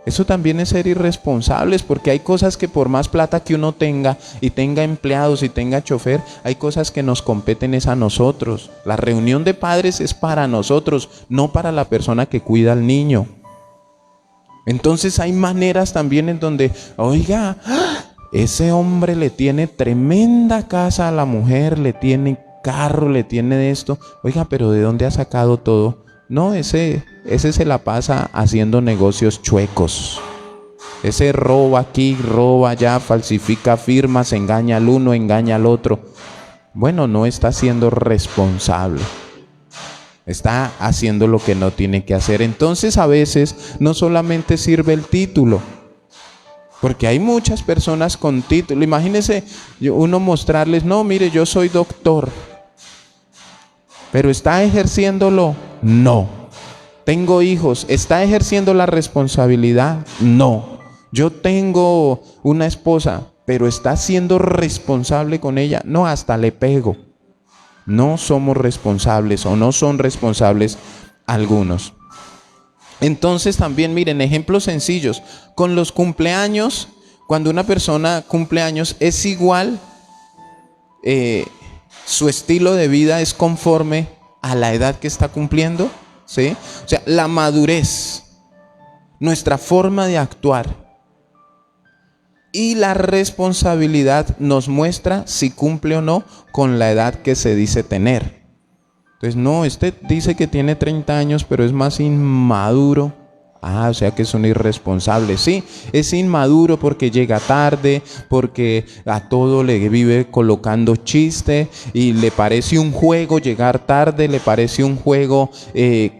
Eso también es ser irresponsables, porque hay cosas que por más plata que uno tenga y tenga empleados y tenga chofer, hay cosas que nos competen es a nosotros. La reunión de padres es para nosotros, no para la persona que cuida al niño. Entonces hay maneras también en donde, oiga, ese hombre le tiene tremenda casa a la mujer, le tiene carro, le tiene esto. Oiga, pero ¿de dónde ha sacado todo? No, ese se la pasa haciendo negocios chuecos. Ese roba aquí, roba allá, falsifica firmas, engaña al uno, engaña al otro. Bueno, no está siendo responsable. Está haciendo lo que no tiene que hacer. Entonces a veces no solamente sirve el título, porque hay muchas personas con título. Imagínense uno mostrarles, no, mire, yo soy doctor, pero ¿está ejerciéndolo? No. Tengo hijos. ¿Está ejerciendo la responsabilidad? No. Yo tengo una esposa, pero ¿está siendo responsable con ella? No, hasta le pego. No somos responsables o no son responsables algunos. Entonces también miren, ejemplos sencillos. Con los cumpleaños, cuando una persona cumple años, es igual, su estilo de vida es conforme a la edad que está cumpliendo, ¿sí? O sea, la madurez, nuestra forma de actuar y la responsabilidad nos muestra si cumple o no con la edad que se dice tener. Entonces, no, este dice que tiene 30 años, pero es más inmaduro. O sea que es un irresponsable. Sí, es inmaduro porque llega tarde, porque a todo le vive colocando chiste y le parece un juego llegar tarde, le parece un juego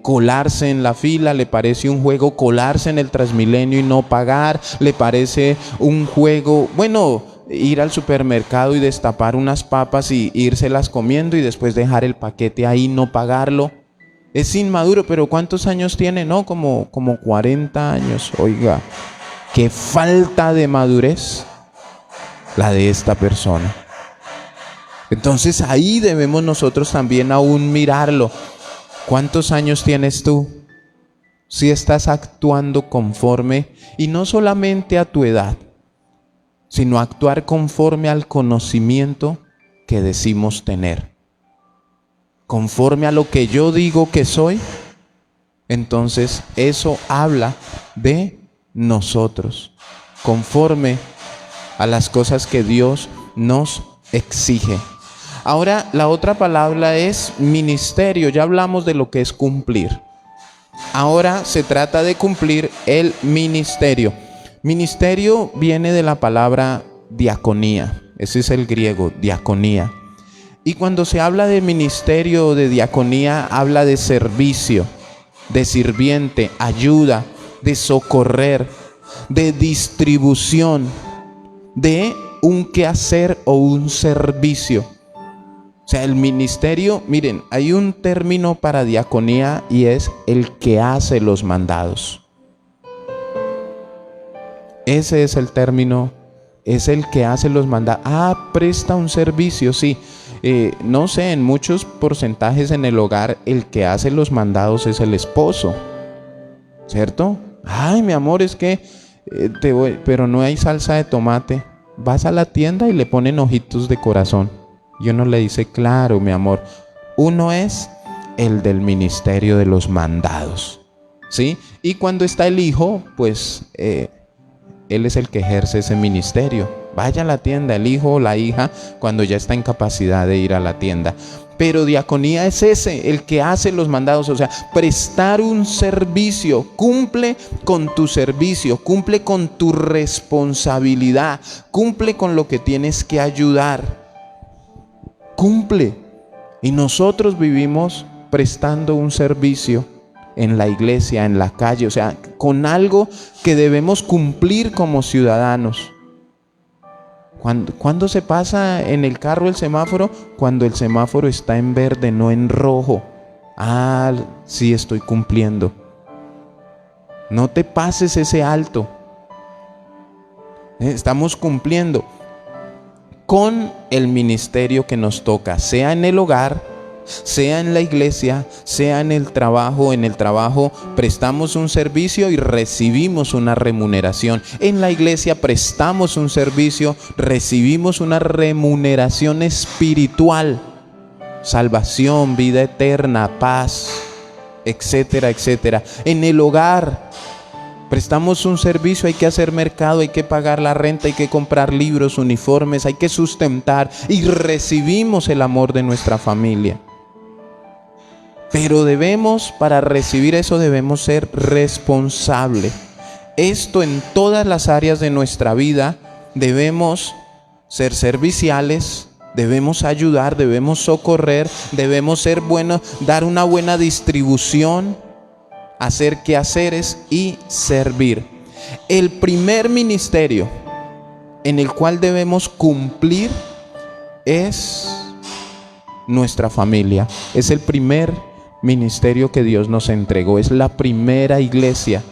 colarse en la fila, le parece un juego colarse en el Transmilenio y no pagar, le parece un juego, bueno, ir al supermercado y destapar unas papas y írselas comiendo y después dejar el paquete ahí y no pagarlo. Es inmaduro, pero ¿cuántos años tiene? No, como 40 años. Oiga, qué falta de madurez la de esta persona. Entonces ahí debemos nosotros también aún mirarlo. ¿Cuántos años tienes tú? Si estás actuando conforme, y no solamente a tu edad, sino actuar conforme al conocimiento que decimos tener. Conforme a lo que yo digo que soy, entonces eso habla de nosotros, conforme a las cosas que Dios nos exige. Ahora, la otra palabra es ministerio. Ya hablamos de lo que es cumplir. Ahora se trata de cumplir el ministerio. Ministerio viene de la palabra diaconía. Ese es el griego, diaconía. Y cuando se habla de ministerio o de diaconía, habla de servicio, de sirviente, ayuda, de socorrer, de distribución, de un quehacer o un servicio. O sea, el ministerio, miren, hay un término para diaconía y es el que hace los mandados. Ese es el término, es el que hace los mandados. Presta un servicio, sí. No sé, en muchos porcentajes en el hogar el que hace los mandados es el esposo, ¿cierto? Ay, mi amor, es que pero no hay salsa de tomate. Vas a la tienda y le ponen ojitos de corazón. Y uno le dice, claro, mi amor, uno es el del ministerio de los mandados, ¿sí? Y cuando está el hijo, pues él es el que ejerce ese ministerio. Vaya a la tienda, el hijo o la hija, cuando ya está en capacidad de ir a la tienda. Pero diaconía es ese, el que hace los mandados, o sea, prestar un servicio. Cumple con tu servicio, cumple con tu responsabilidad, cumple con lo que tienes que ayudar. Cumple. Y nosotros vivimos prestando un servicio en la iglesia, en la calle, o sea, con algo que debemos cumplir como ciudadanos. ¿Cuándo se pasa en el carro el semáforo? Cuando el semáforo está en verde, no en rojo. Sí, estoy cumpliendo. No te pases ese alto. Estamos cumpliendo con el ministerio que nos toca, sea en el hogar, sea en la iglesia, sea en el trabajo. En el trabajo prestamos un servicio y recibimos una remuneración. En la iglesia prestamos un servicio, recibimos una remuneración espiritual, salvación, vida eterna, paz, etcétera, etcétera. En el hogar prestamos un servicio, hay que hacer mercado, hay que pagar la renta, hay que comprar libros, uniformes, hay que sustentar y recibimos el amor de nuestra familia. Pero para recibir eso debemos ser responsables. Esto en todas las áreas de nuestra vida, debemos ser serviciales, debemos ayudar, debemos socorrer, debemos ser buenos, dar una buena distribución, hacer quehaceres y servir. El primer ministerio en el cual debemos cumplir es nuestra familia. Es el primer ministerio que Dios nos entregó. Es la primera iglesia.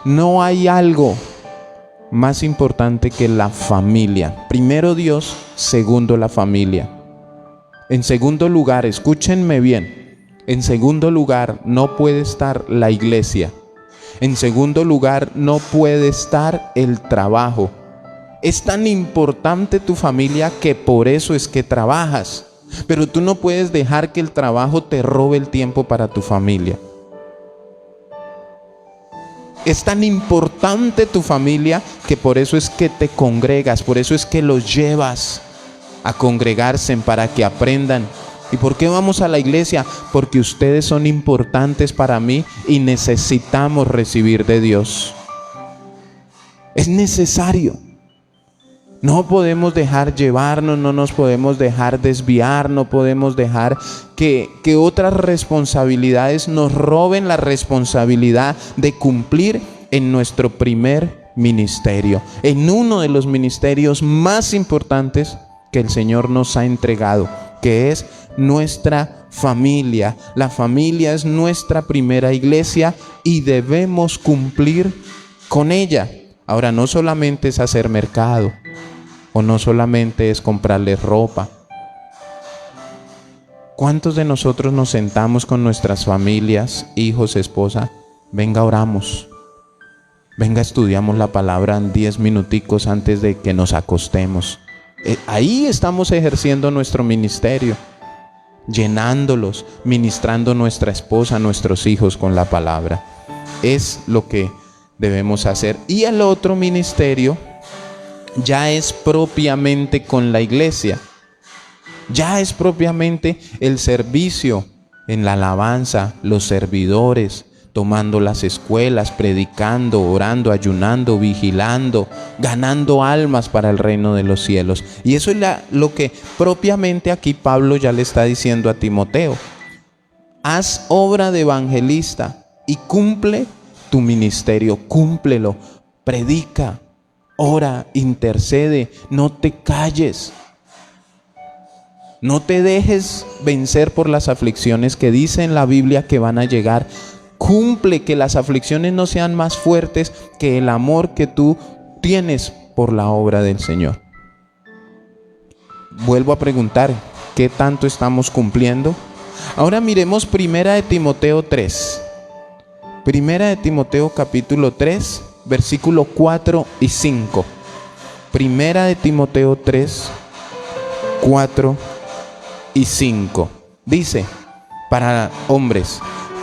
No hay algo más importante que la familia. Primero Dios, segundo la familia. En segundo lugar, escúchenme bien, en segundo lugar no puede estar la iglesia. En segundo lugar no puede estar el trabajo. Es tan importante tu familia que por eso es que trabajas. Pero tú no puedes dejar que el trabajo te robe el tiempo para tu familia. Es tan importante tu familia que por eso es que te congregas, por eso es que los llevas a congregarse para que aprendan. ¿Y por qué vamos a la iglesia? Porque ustedes son importantes para mí y necesitamos recibir de Dios. Es necesario. No podemos dejar llevarnos, no nos podemos dejar desviar, no podemos dejar que otras responsabilidades nos roben la responsabilidad de cumplir en nuestro primer ministerio, en uno de los ministerios más importantes que el Señor nos ha entregado, que es nuestra familia. La familia es nuestra primera iglesia y debemos cumplir con ella. Ahora, no solamente es hacer mercado, o no solamente es comprarles ropa. ¿Cuántos de nosotros nos sentamos con nuestras familias, hijos, esposa? Venga, oramos. Venga, estudiamos la palabra en 10 minuticos antes de que nos acostemos. Ahí estamos ejerciendo nuestro ministerio, llenándolos, ministrando a nuestra esposa, a nuestros hijos con la palabra. Es lo que debemos hacer. Y el otro ministerio ya es propiamente con la iglesia. Ya es propiamente el servicio en la alabanza, los servidores, tomando las escuelas, predicando, orando, ayunando, vigilando, ganando almas para el reino de los cielos. Y eso es lo que propiamente aquí Pablo ya le está diciendo a Timoteo. Haz obra de evangelista y cumple tu ministerio, cúmplelo, predica, ora, intercede, no te calles. No te dejes vencer por las aflicciones que dice en la Biblia que van a llegar. Cumple, que las aflicciones no sean más fuertes que el amor que tú tienes por la obra del Señor. Vuelvo a preguntar, ¿qué tanto estamos cumpliendo? Ahora miremos Primera de Timoteo 3. Primera de Timoteo capítulo 3, versículo 4 y 5. Primera de Timoteo 3, 4 y 5. Dice, para hombres,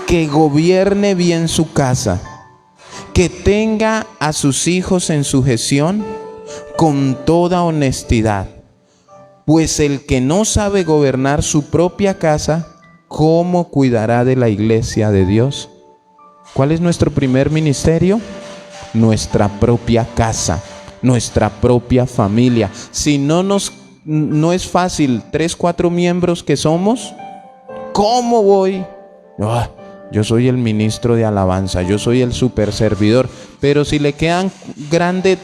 que gobierne bien su casa, que tenga a sus hijos en sujeción con toda honestidad. Pues el que no sabe gobernar su propia casa, ¿cómo cuidará de la iglesia de Dios? ¿Cuál es nuestro primer ministerio? Nuestra propia casa, nuestra propia familia. Si no es fácil, 3, 4 miembros que somos, ¿cómo voy? Yo soy el ministro de alabanza, yo soy el super servidor. Pero si le quedan grande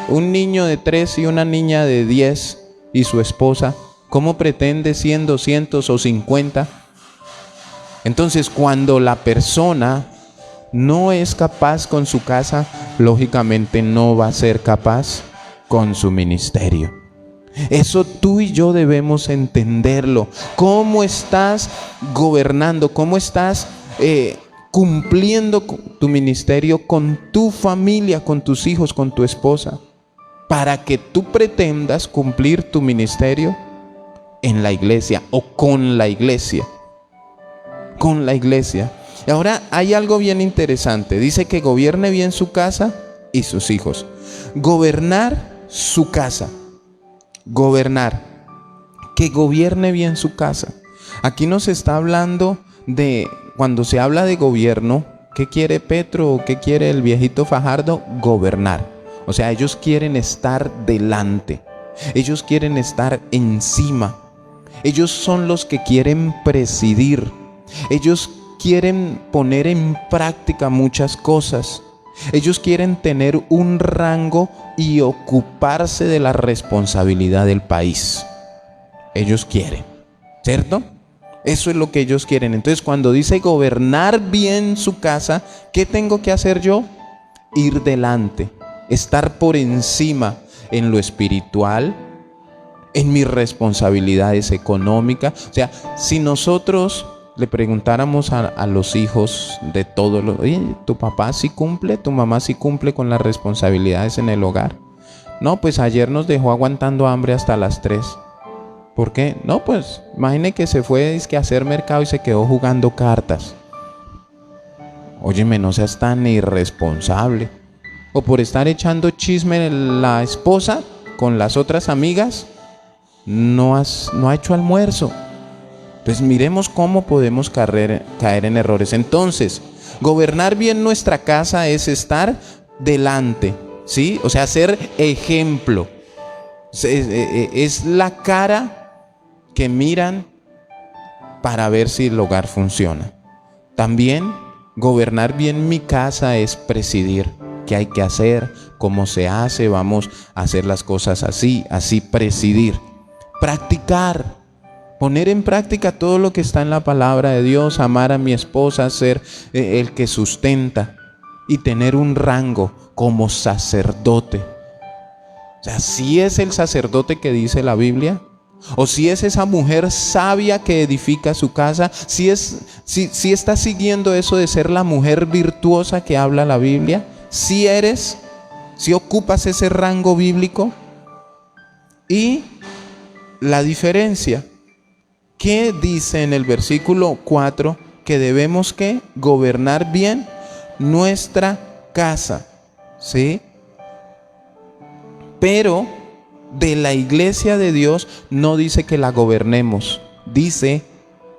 un niño de 3 y una niña de 10 y su esposa, ¿cómo pretende 100, 200 o 50? Entonces, cuando la persona no es capaz con su casa, lógicamente no va a ser capaz con su ministerio. Eso tú y yo debemos entenderlo. ¿Cómo estás gobernando? ¿Cómo estás cumpliendo tu ministerio con tu familia, con tus hijos, con tu esposa? Para que tú pretendas cumplir tu ministerio en la iglesia o con la iglesia. Con la iglesia. Y ahora hay algo bien interesante. Dice que gobierne bien su casa y sus hijos. Gobernar su casa. Gobernar. Que gobierne bien su casa. Aquí nos está hablando de, cuando se habla de gobierno, ¿qué quiere Petro o qué quiere el viejito Fajardo? Gobernar. O sea, ellos quieren estar delante. Ellos quieren estar encima. Ellos son los que quieren presidir. Ellos quieren poner en práctica muchas cosas. Ellos quieren tener un rango y ocuparse de la responsabilidad del país. Ellos quieren, ¿cierto? Eso es lo que ellos quieren. Entonces, cuando dice gobernar bien su casa, ¿qué tengo que hacer yo? Ir delante, estar por encima en lo espiritual, en mis responsabilidades económicas. O sea, si nosotros le preguntáramos a los hijos de todos los, oye, ¿tu papá sí cumple? ¿Tu mamá sí cumple con las responsabilidades en el hogar? No, pues ayer nos dejó aguantando hambre hasta las 3. ¿Por qué? No, pues imagine que se fue a hacer mercado y se quedó jugando cartas. Óyeme, no seas tan irresponsable. O por estar echando chisme la esposa con las otras amigas, no ha hecho almuerzo. Entonces miremos cómo podemos caer en errores. Entonces, gobernar bien nuestra casa es estar delante, ¿sí? O sea, ser ejemplo. Es la cara que miran para ver si el hogar funciona. También gobernar bien mi casa es presidir. ¿Qué hay que hacer? ¿Cómo se hace? Vamos a hacer las cosas así presidir. Practicar, poner en práctica todo lo que está en la palabra de Dios, amar a mi esposa, ser el que sustenta y tener un rango como sacerdote. O sea, si es el sacerdote que dice la Biblia, o si es esa mujer sabia que edifica su casa, si está siguiendo eso de ser la mujer virtuosa que habla la Biblia, si ocupas ese rango bíblico. Y la diferencia, ¿qué dice en el versículo 4? Que debemos que gobernar bien nuestra casa, ¿sí? Pero de la iglesia de Dios no dice que la gobernemos, dice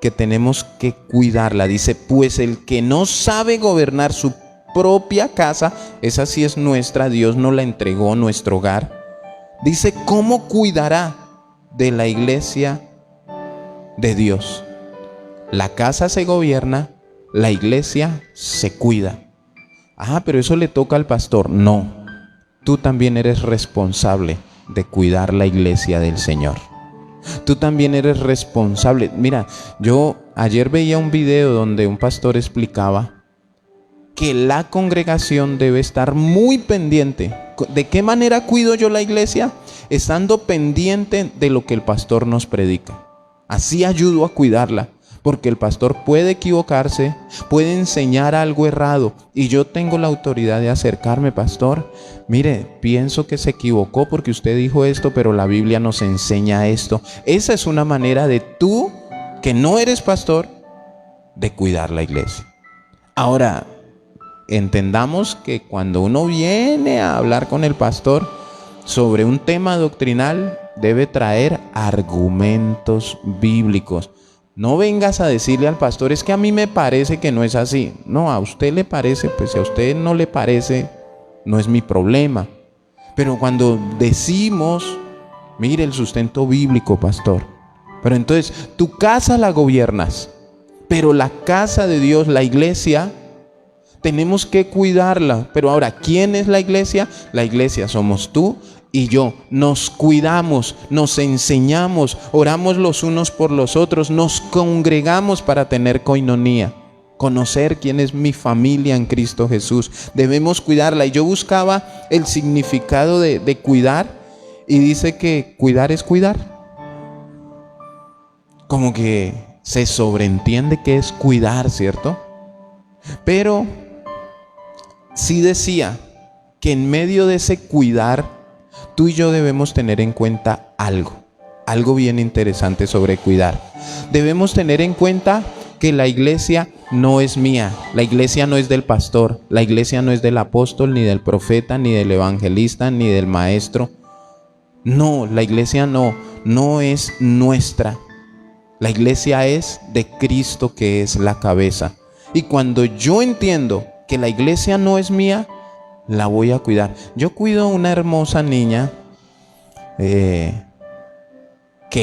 que tenemos que cuidarla. Dice, pues el que no sabe gobernar su propia casa, esa sí es nuestra, Dios nos la entregó, nuestro hogar. Dice, ¿cómo cuidará de la iglesia de Dios? La casa se gobierna, la iglesia se cuida. Pero eso le toca al pastor. No, tú también eres responsable de cuidar la iglesia del Señor. Tú también eres responsable. Mira, yo ayer veía un video donde un pastor explicaba que la congregación debe estar muy pendiente. ¿De qué manera cuido yo la iglesia? Estando pendiente de lo que el pastor nos predica. Así ayudo a cuidarla, porque el pastor puede equivocarse, puede enseñar algo errado, y yo tengo la autoridad de acercarme, pastor, mire, pienso que se equivocó porque usted dijo esto, pero la Biblia nos enseña esto. Esa es una manera de tú, que no eres pastor, de cuidar la iglesia. Ahora, entendamos que cuando uno viene a hablar con el pastor sobre un tema doctrinal, debe traer argumentos bíblicos. No vengas a decirle al pastor, es que a mí me parece que no es así. No, a usted le parece, pues si a usted no le parece, no es mi problema. Pero cuando decimos, mire el sustento bíblico, pastor. Pero entonces, tu casa la gobiernas, pero la casa de Dios, la iglesia, tenemos que cuidarla. Pero ahora, ¿quién es la iglesia? La iglesia somos tú y yo. Nos cuidamos, nos enseñamos, oramos los unos por los otros, nos congregamos para tener coinonía, conocer quién es mi familia en Cristo Jesús. Debemos cuidarla. Y yo buscaba el significado de cuidar, y dice que cuidar es cuidar. Como que se sobreentiende que es cuidar, ¿cierto? Pero sí decía que en medio de ese cuidar, tú y yo debemos tener en cuenta algo bien interesante sobre cuidar. Debemos tener en cuenta que la iglesia no es mía, la iglesia no es del pastor, la iglesia no es del apóstol, ni del profeta, ni del evangelista, ni del maestro. No, la iglesia no es nuestra. La iglesia es de Cristo, que es la cabeza. Y cuando yo entiendo que la iglesia no es mía, la voy a cuidar. Yo cuido a una hermosa niña que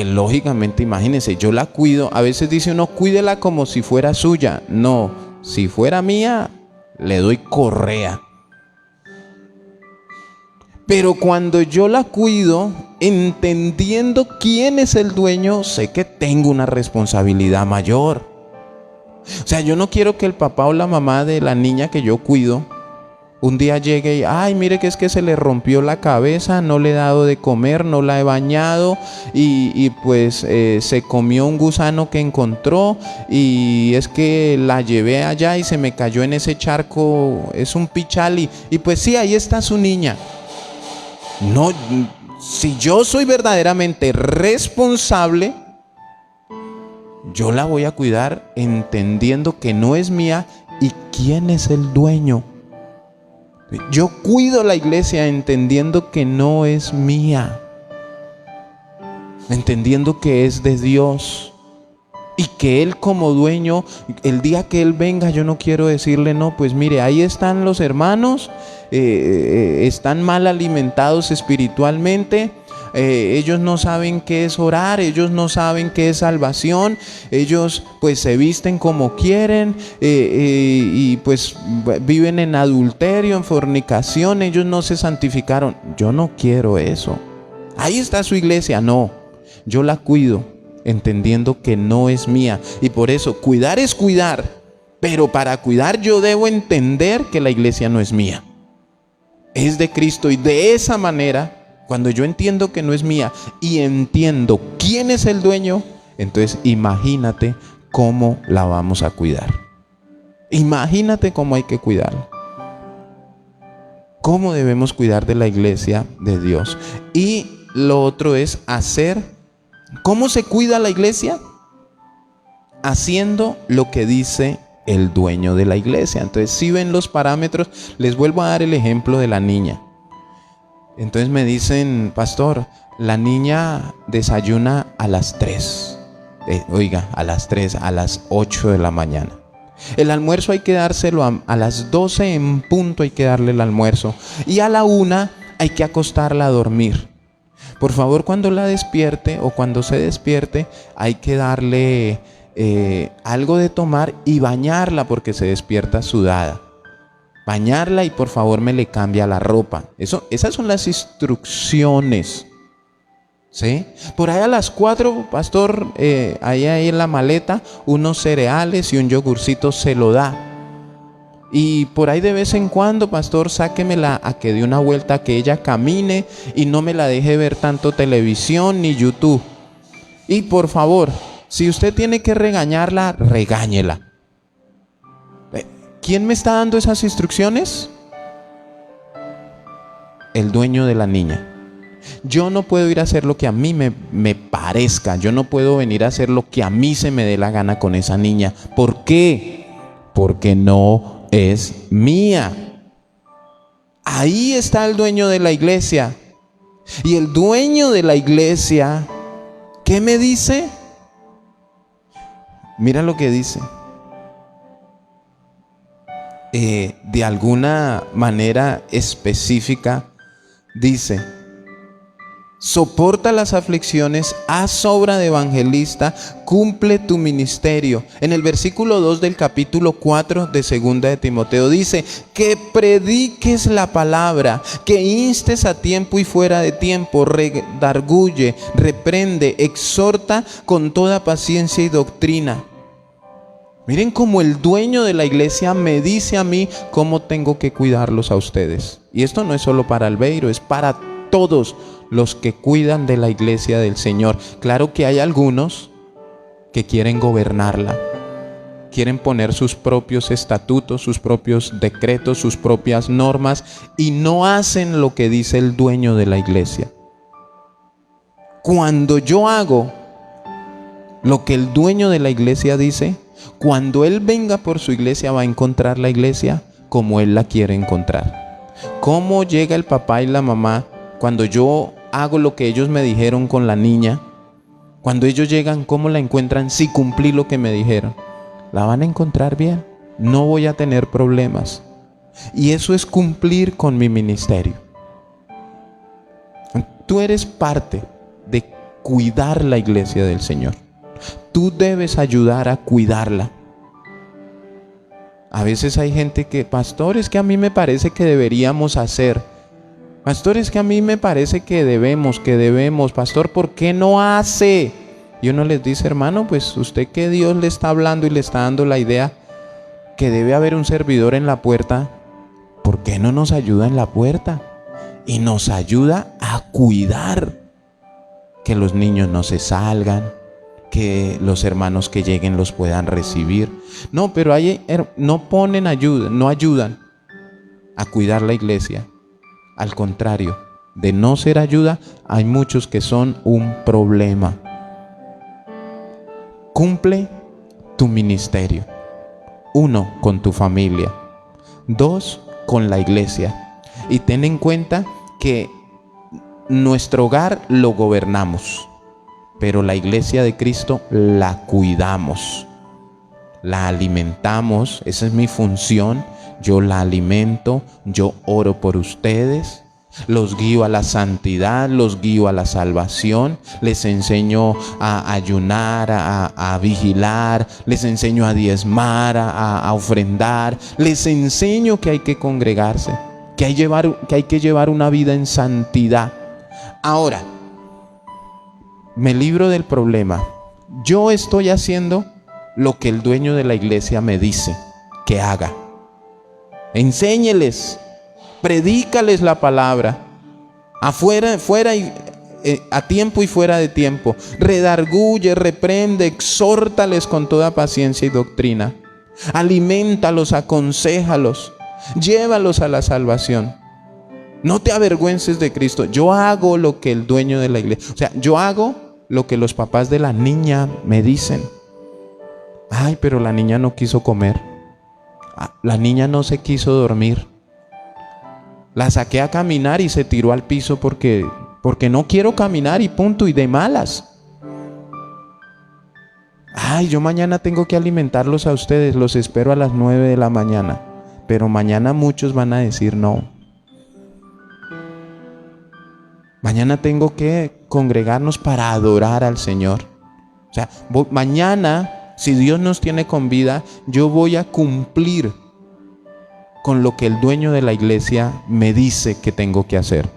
lógicamente, imagínense, yo la cuido. A veces dice uno, cuídela como si fuera suya. No, si fuera mía, le doy correa. Pero cuando yo la cuido, entendiendo quién es el dueño, sé que tengo una responsabilidad mayor. O sea, yo no quiero que el papá o la mamá de la niña que yo cuido un día llegue y, ay, mire que es que se le rompió la cabeza, no le he dado de comer, no la he bañado y pues se comió un gusano que encontró y es que la llevé allá y se me cayó en ese charco, es un pichal y pues sí, ahí está su niña. No, si yo soy verdaderamente responsable, yo la voy a cuidar entendiendo que no es mía y quién es el dueño. Yo cuido la iglesia entendiendo que no es mía, entendiendo que es de Dios y que Él como dueño, el día que Él venga, yo no quiero decirle, no, pues mire, ahí están los hermanos, están mal alimentados espiritualmente. Ellos no saben qué es orar, ellos no saben qué es salvación, ellos pues se visten como quieren y pues viven en adulterio, en fornicación, ellos no se santificaron. Yo no quiero eso. Ahí está su iglesia, no. Yo la cuido entendiendo que no es mía y por eso cuidar es cuidar, pero para cuidar yo debo entender que la iglesia no es mía, es de Cristo y de esa manera. Cuando yo entiendo que no es mía y entiendo quién es el dueño, entonces imagínate cómo la vamos a cuidar. Imagínate cómo hay que cuidarla. Cómo debemos cuidar de la iglesia de Dios. Y lo otro es hacer. ¿Cómo se cuida la iglesia? Haciendo lo que dice el dueño de la iglesia. Entonces, si ven los parámetros, les vuelvo a dar el ejemplo de la niña. Entonces me dicen, pastor, la niña desayuna a las 3. A las 3, a las 8 de la mañana. El almuerzo hay que dárselo a las 12 en punto, hay que darle el almuerzo. Y a la 1 hay que acostarla a dormir. Por favor, cuando la despierte o cuando se despierte, hay que darle algo de tomar y bañarla porque se despierta sudada. Bañarla y por favor me le cambia la ropa. Esas son las instrucciones. ¿Sí? Por ahí a las 4, pastor, ahí en la maleta, unos cereales y un yogurcito se lo da. Y por ahí de vez en cuando, pastor, sáquemela a que dé una vuelta, a que ella camine y no me la deje ver tanto televisión ni YouTube. Y por favor, si usted tiene que regañarla, regáñela. ¿Quién me está dando esas instrucciones? El dueño de la niña. Yo no puedo ir a hacer lo que a mí me parezca. Yo no puedo venir a hacer lo que a mí se me dé la gana con esa niña. ¿Por qué? Porque no es mía. Ahí está el dueño de la iglesia. Y el dueño de la iglesia, ¿qué me dice? Mira lo que dice. De alguna manera específica dice: soporta las aflicciones, haz obra de evangelista, cumple tu ministerio. En el versículo 2 del capítulo 4 de 2 de Timoteo dice: que prediques la palabra, que instes a tiempo y fuera de tiempo, redarguye, reprende, exhorta con toda paciencia y doctrina. Miren cómo el dueño de la iglesia me dice a mí cómo tengo que cuidarlos a ustedes. Y esto no es solo para Albeiro, es para todos los que cuidan de la iglesia del Señor. Claro que hay algunos que quieren gobernarla, quieren poner sus propios estatutos, sus propios decretos, sus propias normas y no hacen lo que dice el dueño de la iglesia. Cuando yo hago lo que el dueño de la iglesia dice, cuando Él venga por su iglesia va a encontrar la iglesia como Él la quiere encontrar. ¿Cómo llega el papá y la mamá cuando yo hago lo que ellos me dijeron con la niña? Cuando ellos llegan, ¿cómo la encuentran si cumplí lo que me dijeron? La van a encontrar bien, no voy a tener problemas. Y eso es cumplir con mi ministerio. Tú eres parte de cuidar la iglesia del Señor. Tú debes ayudar a cuidarla. A veces hay gente que, pastor, es que a mí me parece que deberíamos hacer. Pastor, es que a mí me parece que debemos. Pastor, ¿por qué no hace? Y uno les dice, hermano, pues usted que Dios le está hablando y le está dando la idea que debe haber un servidor en la puerta, ¿por qué no nos ayuda en la puerta? Y nos ayuda a cuidar que los niños no se salgan, que los hermanos que lleguen los puedan recibir. No, pero no ponen ayuda, no ayudan a cuidar la iglesia. Al contrario, de no ser ayuda, hay muchos que son un problema. Cumple tu ministerio. 1, con tu familia. 2, con la iglesia. Y ten en cuenta que nuestro hogar lo gobernamos, pero la iglesia de Cristo la cuidamos, la alimentamos. Esa es mi función. Yo la alimento, yo oro por ustedes, los guío a la santidad, los guío a la salvación, les enseño a ayunar, a vigilar, les enseño a diezmar, a ofrendar, les enseño que hay que congregarse, que hay que llevar una vida en santidad. Ahora, me libro del problema. Yo estoy haciendo lo que el dueño de la iglesia me dice que haga. Enséñeles, predícales la palabra, fuera y a tiempo y fuera de tiempo. Redarguye, reprende, exhórtales con toda paciencia y doctrina. Alimentalos, aconséjalos, llévalos a la salvación. No te avergüences de Cristo. Yo hago lo que el dueño de la iglesia, o sea, yo hago lo que los papás de la niña me dicen. Ay, pero la niña no quiso comer. La niña no se quiso dormir. La saqué a caminar y se tiró al piso porque no quiero caminar y punto, y de malas. Ay, yo mañana tengo que alimentarlos a ustedes, los espero a las 9 de la mañana. Pero mañana muchos van a decir no. Mañana tengo que congregarnos para adorar al Señor. O sea, mañana, si Dios nos tiene con vida, yo voy a cumplir con lo que el dueño de la iglesia me dice que tengo que hacer.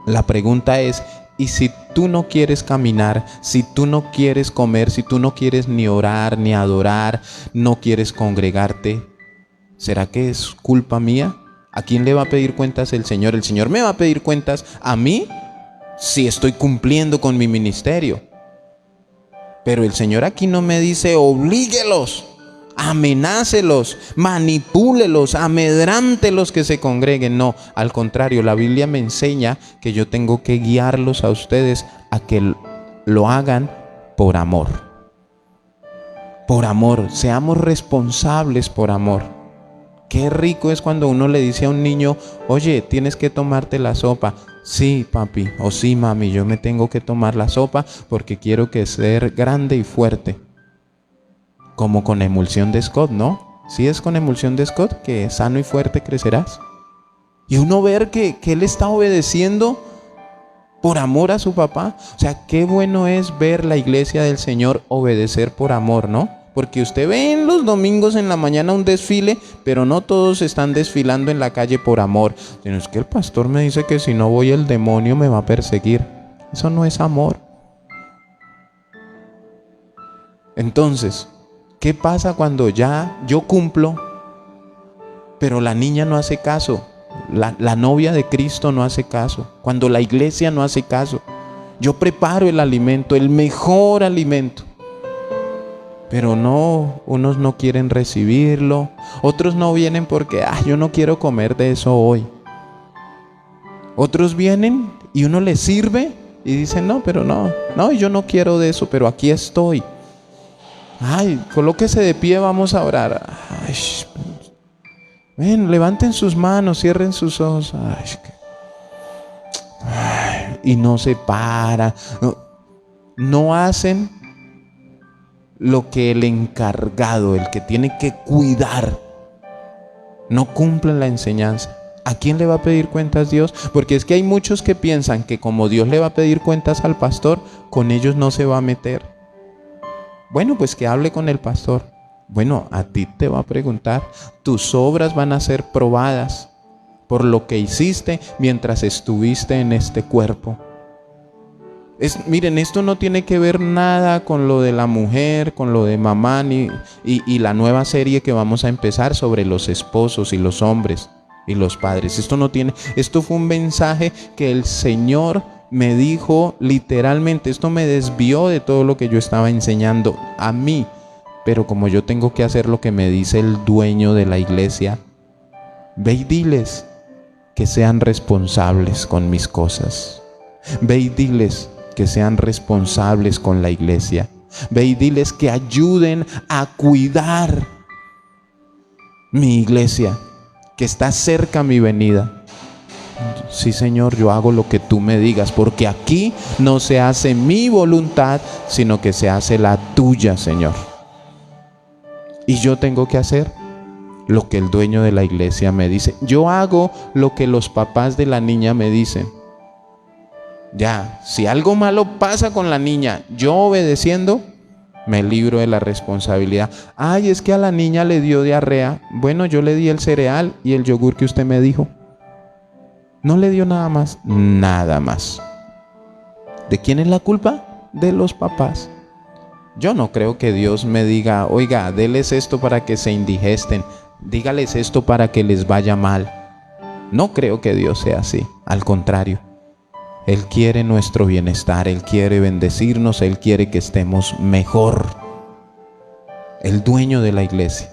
La pregunta es, ¿y si tú no quieres caminar, si tú no quieres comer, si tú no quieres ni orar, ni adorar, no quieres congregarte? ¿Será que es culpa mía? ¿A quién le va a pedir cuentas el Señor? El Señor me va a pedir cuentas a mí si estoy cumpliendo con mi ministerio. Pero el Señor aquí no me dice oblíguelos, amenácelos, manipúlelos, amedrántelos que se congreguen. No, al contrario, la Biblia me enseña que yo tengo que guiarlos a ustedes a que lo hagan por amor. Por amor, seamos responsables por amor. Qué rico es cuando uno le dice a un niño, oye, tienes que tomarte la sopa. Sí, papi, o sí, mami, yo me tengo que tomar la sopa porque quiero que ser grande y fuerte. Como con emulsión de Scott, ¿no? Sí, es con emulsión de Scott que sano y fuerte crecerás. Y uno ver que él está obedeciendo por amor a su papá. O sea, qué bueno es ver la iglesia del Señor obedecer por amor, ¿no? Porque usted ve en los domingos en la mañana un desfile, pero no todos están desfilando en la calle por amor. Sino es que el pastor me dice que si no voy el demonio me va a perseguir. Eso no es amor. Entonces, ¿qué pasa cuando ya yo cumplo, pero la niña no hace caso? La novia de Cristo no hace caso. Cuando la iglesia no hace caso. Yo preparo el alimento, el mejor alimento. Pero no, unos no quieren recibirlo, otros no vienen porque yo no quiero comer de eso hoy. Otros vienen y uno les sirve y dicen, no, pero no, yo no quiero de eso, pero aquí estoy. Ay, colóquese de pie, vamos a orar. Ay, ven, levanten sus manos, cierren sus ojos. Y no se para, no hacen lo que el encargado, el que tiene que cuidar, no cumple la enseñanza. ¿A quién le va a pedir cuentas Dios? Porque es que hay muchos que piensan que como Dios le va a pedir cuentas al pastor, con ellos no se va a meter. Bueno, pues que hable con el pastor. Bueno, a ti te va a preguntar, tus obras van a ser probadas. por lo que hiciste mientras estuviste en este cuerpo. Miren, esto no tiene que ver nada con lo de la mujer, con lo de mamá, y la nueva serie que vamos a empezar sobre los esposos y los hombres y los padres. Esto fue un mensaje que el Señor me dijo literalmente. Esto me desvió de todo lo que yo estaba enseñando a mí, pero como yo tengo que hacer lo que me dice el dueño de la iglesia, ve y diles que sean responsables con mis cosas. Ve y diles que sean responsables con la iglesia. Ve y diles que ayuden a cuidar mi iglesia, que está cerca mi venida. Sí, Señor, yo hago lo que tú me digas, porque aquí no se hace mi voluntad, sino que se hace la tuya, Señor. Y yo tengo que hacer lo que el dueño de la iglesia me dice. Yo hago lo que los papás de la niña me dicen. Ya, si algo malo pasa con la niña, yo obedeciendo, me libro de la responsabilidad. Ay, es que a la niña le dio diarrea. Bueno, yo le di el cereal y el yogur que usted me dijo. No le dio nada más. Nada más. ¿De quién es la culpa? De los papás. Yo no creo que Dios me diga, oiga, déles esto para que se indigesten, dígales esto para que les vaya mal. No creo que Dios sea así. Al contrario. Él quiere nuestro bienestar, Él quiere bendecirnos, Él quiere que estemos mejor. El dueño de la iglesia.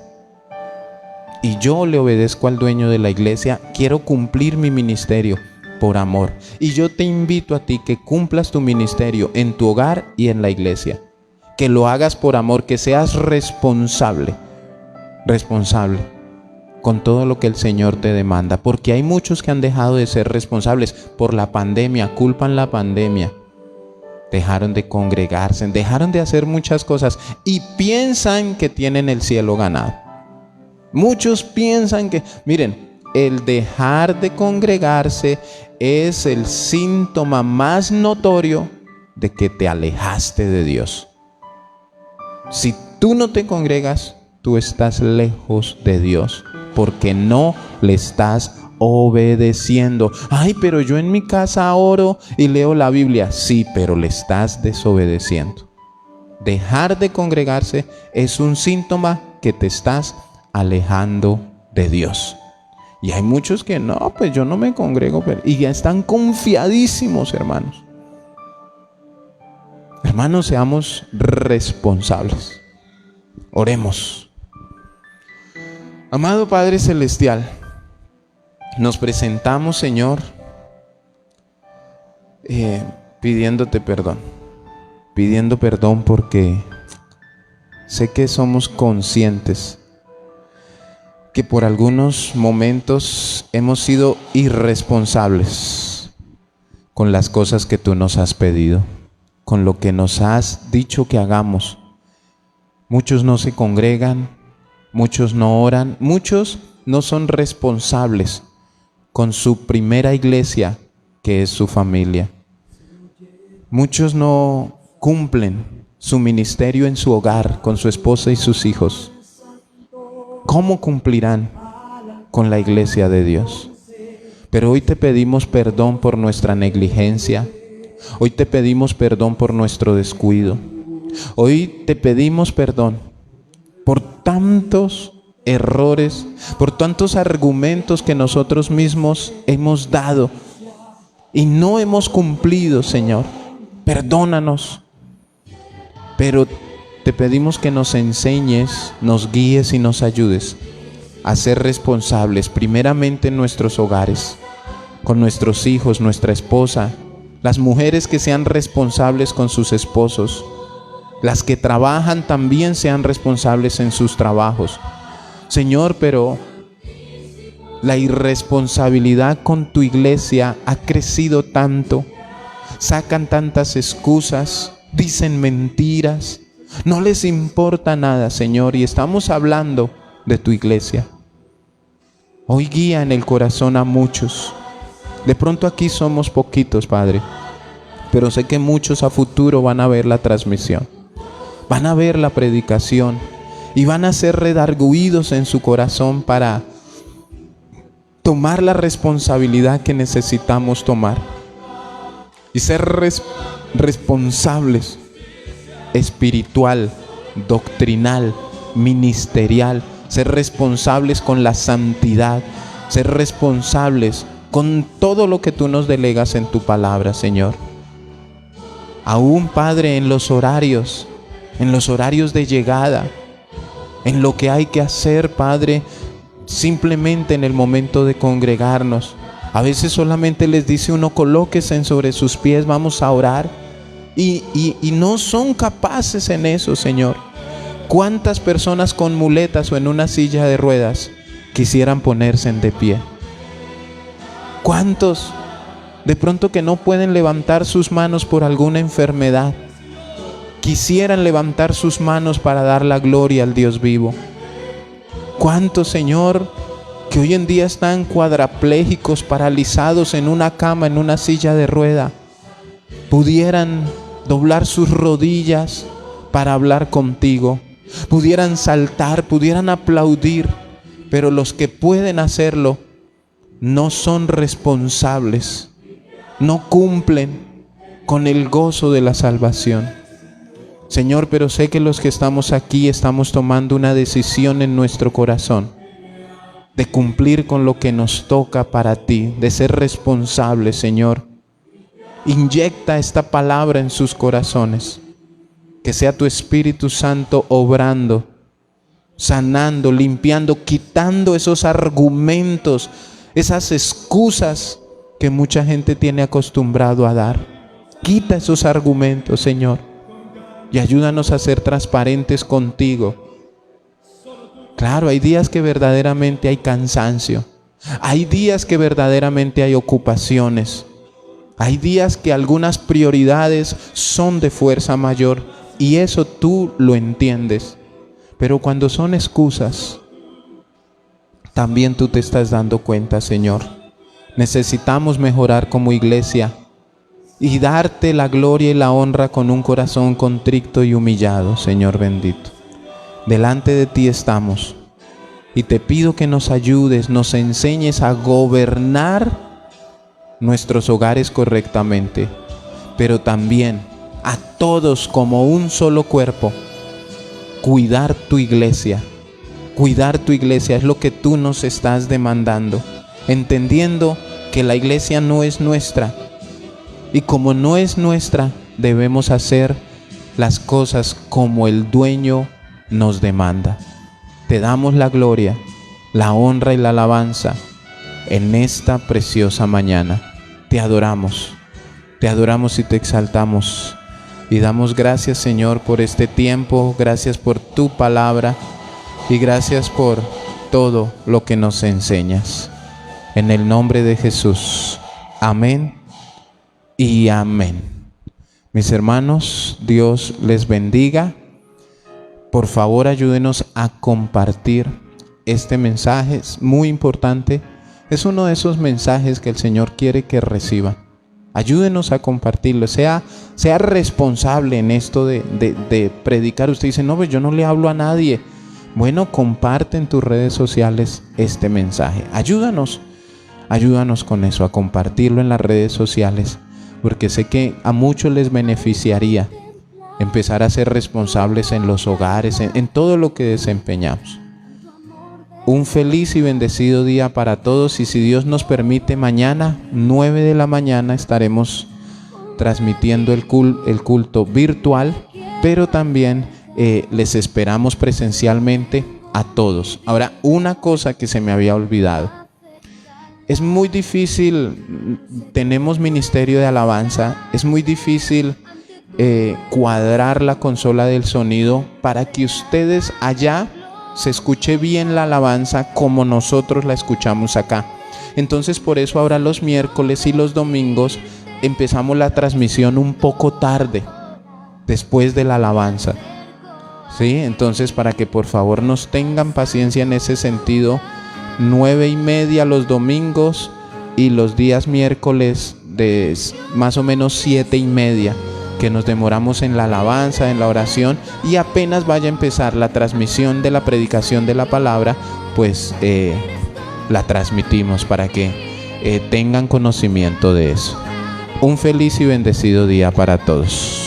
Y yo le obedezco al dueño de la iglesia, quiero cumplir mi ministerio por amor. Y yo te invito a ti que cumplas tu ministerio en tu hogar y en la iglesia. Que lo hagas por amor, que seas responsable con todo lo que el Señor te demanda, porque hay muchos que han dejado de ser responsables por la pandemia, culpan la pandemia, dejaron de congregarse, dejaron de hacer muchas cosas y piensan que tienen el cielo ganado. Muchos piensan que, miren, el dejar de congregarse es el síntoma más notorio de que te alejaste de Dios. Si tú no te congregas, tú estás lejos de Dios, porque no le estás obedeciendo. Ay, pero yo en mi casa oro y leo la Biblia. Sí, pero le estás desobedeciendo. Dejar de congregarse es un síntoma que te estás alejando de Dios. Y hay muchos que no, pues yo no me congrego, y ya están confiadísimos, hermanos. Hermanos, seamos responsables. Oremos. Amado Padre Celestial, nos presentamos, Señor, pidiéndote perdón. Pidiendo perdón porque sé que somos conscientes que por algunos momentos hemos sido irresponsables con las cosas que tú nos has pedido, con lo que nos has dicho que hagamos. Muchos no se congregan, muchos no oran, muchos no son responsables con su primera iglesia, que es su familia. Muchos no cumplen su ministerio en su hogar con su esposa y sus hijos. ¿Cómo cumplirán con la iglesia de Dios? Pero hoy te pedimos perdón por nuestra negligencia. Hoy te pedimos perdón por nuestro descuido. Hoy te pedimos perdón por tantos errores, por tantos argumentos que nosotros mismos hemos dado y no hemos cumplido, Señor. Perdónanos. Pero te pedimos que nos enseñes, nos guíes y nos ayudes a ser responsables primeramente en nuestros hogares, con nuestros hijos, nuestra esposa, las mujeres que sean responsables con sus esposos, las que trabajan también sean responsables en sus trabajos. Señor, pero la irresponsabilidad con tu iglesia ha crecido tanto, sacan tantas excusas, dicen mentiras, no les importa nada, Señor, y estamos hablando de tu iglesia. Hoy guía en el corazón a muchos. De pronto aquí somos poquitos, Padre, pero sé que muchos a futuro van a ver la transmisión, van a ver la predicación y van a ser redarguidos en su corazón para tomar la responsabilidad que necesitamos tomar y ser responsables espiritual, doctrinal, ministerial, ser responsables con la santidad, ser responsables con todo lo que tú nos delegas en tu palabra, Señor. Aún, Padre, en los horarios de llegada, en lo que hay que hacer, Padre, simplemente en el momento de congregarnos. A veces solamente les dice uno, colóquense sobre sus pies, vamos a orar. Y no son capaces en eso, Señor. ¿Cuántas personas con muletas o en una silla de ruedas quisieran ponerse de pie? ¿Cuántos de pronto que no pueden levantar sus manos por alguna enfermedad quisieran levantar sus manos para dar la gloria al Dios vivo? ¿Cuántos, Señor, que hoy en día están cuadraplégicos, paralizados en una cama, en una silla de rueda, pudieran doblar sus rodillas para hablar contigo, pudieran saltar, pudieran aplaudir, pero los que pueden hacerlo no son responsables, no cumplen con el gozo de la salvación? Señor, pero sé que los que estamos aquí estamos tomando una decisión en nuestro corazón de cumplir con lo que nos toca para ti, de ser responsables, Señor. Inyecta esta palabra en sus corazones, que sea tu Espíritu Santo obrando, sanando, limpiando, quitando esos argumentos, esas excusas que mucha gente tiene acostumbrado a dar. Quita esos argumentos, Señor, y ayúdanos a ser transparentes contigo. Claro, hay días que verdaderamente hay cansancio, hay días que verdaderamente hay ocupaciones, hay días que algunas prioridades son de fuerza mayor, y eso tú lo entiendes. Pero cuando son excusas, también tú te estás dando cuenta, Señor. Necesitamos mejorar como iglesia y darte la gloria y la honra con un corazón contrito y humillado, Señor bendito. Delante de ti estamos y te pido que nos ayudes, nos enseñes a gobernar nuestros hogares correctamente, pero también a todos como un solo cuerpo, cuidar tu iglesia. Cuidar tu iglesia es lo que tú nos estás demandando, entendiendo que la iglesia no es nuestra, y como no es nuestra, debemos hacer las cosas como el dueño nos demanda. Te damos la gloria, la honra y la alabanza en esta preciosa mañana. Te adoramos y te exaltamos. Y damos gracias, Señor, por este tiempo. Gracias por tu palabra. Y gracias por todo lo que nos enseñas. En el nombre de Jesús. Amén y amén. Mis hermanos, Dios les bendiga. Por favor, ayúdenos a compartir este mensaje. Es muy importante. Es uno de esos mensajes que el Señor quiere que reciban. Ayúdenos a compartirlo. Sea responsable en esto de predicar. Usted dice, no, pues yo no le hablo a nadie. Bueno, comparte en tus redes sociales este mensaje. Ayúdanos con eso, a compartirlo en las redes sociales, porque sé que a muchos les beneficiaría empezar a ser responsables en los hogares, en todo lo que desempeñamos. Un feliz y bendecido día para todos, y si Dios nos permite, mañana 9 de la mañana estaremos transmitiendo el culto virtual, pero también les esperamos presencialmente a todos. Ahora, una cosa que se me había olvidado. Es muy difícil, tenemos ministerio de alabanza, es muy difícil cuadrar la consola del sonido para que ustedes allá se escuche bien la alabanza como nosotros la escuchamos acá. Entonces, por eso ahora los miércoles y los domingos empezamos la transmisión un poco tarde, después de la alabanza. ¿Sí? Entonces, para que por favor nos tengan paciencia en ese sentido, 9:30 los domingos y los días miércoles de más o menos 7:30, que nos demoramos en la alabanza, en la oración, y apenas vaya a empezar la transmisión de la predicación de la palabra, pues la transmitimos para que tengan conocimiento de eso. Un feliz y bendecido día para todos.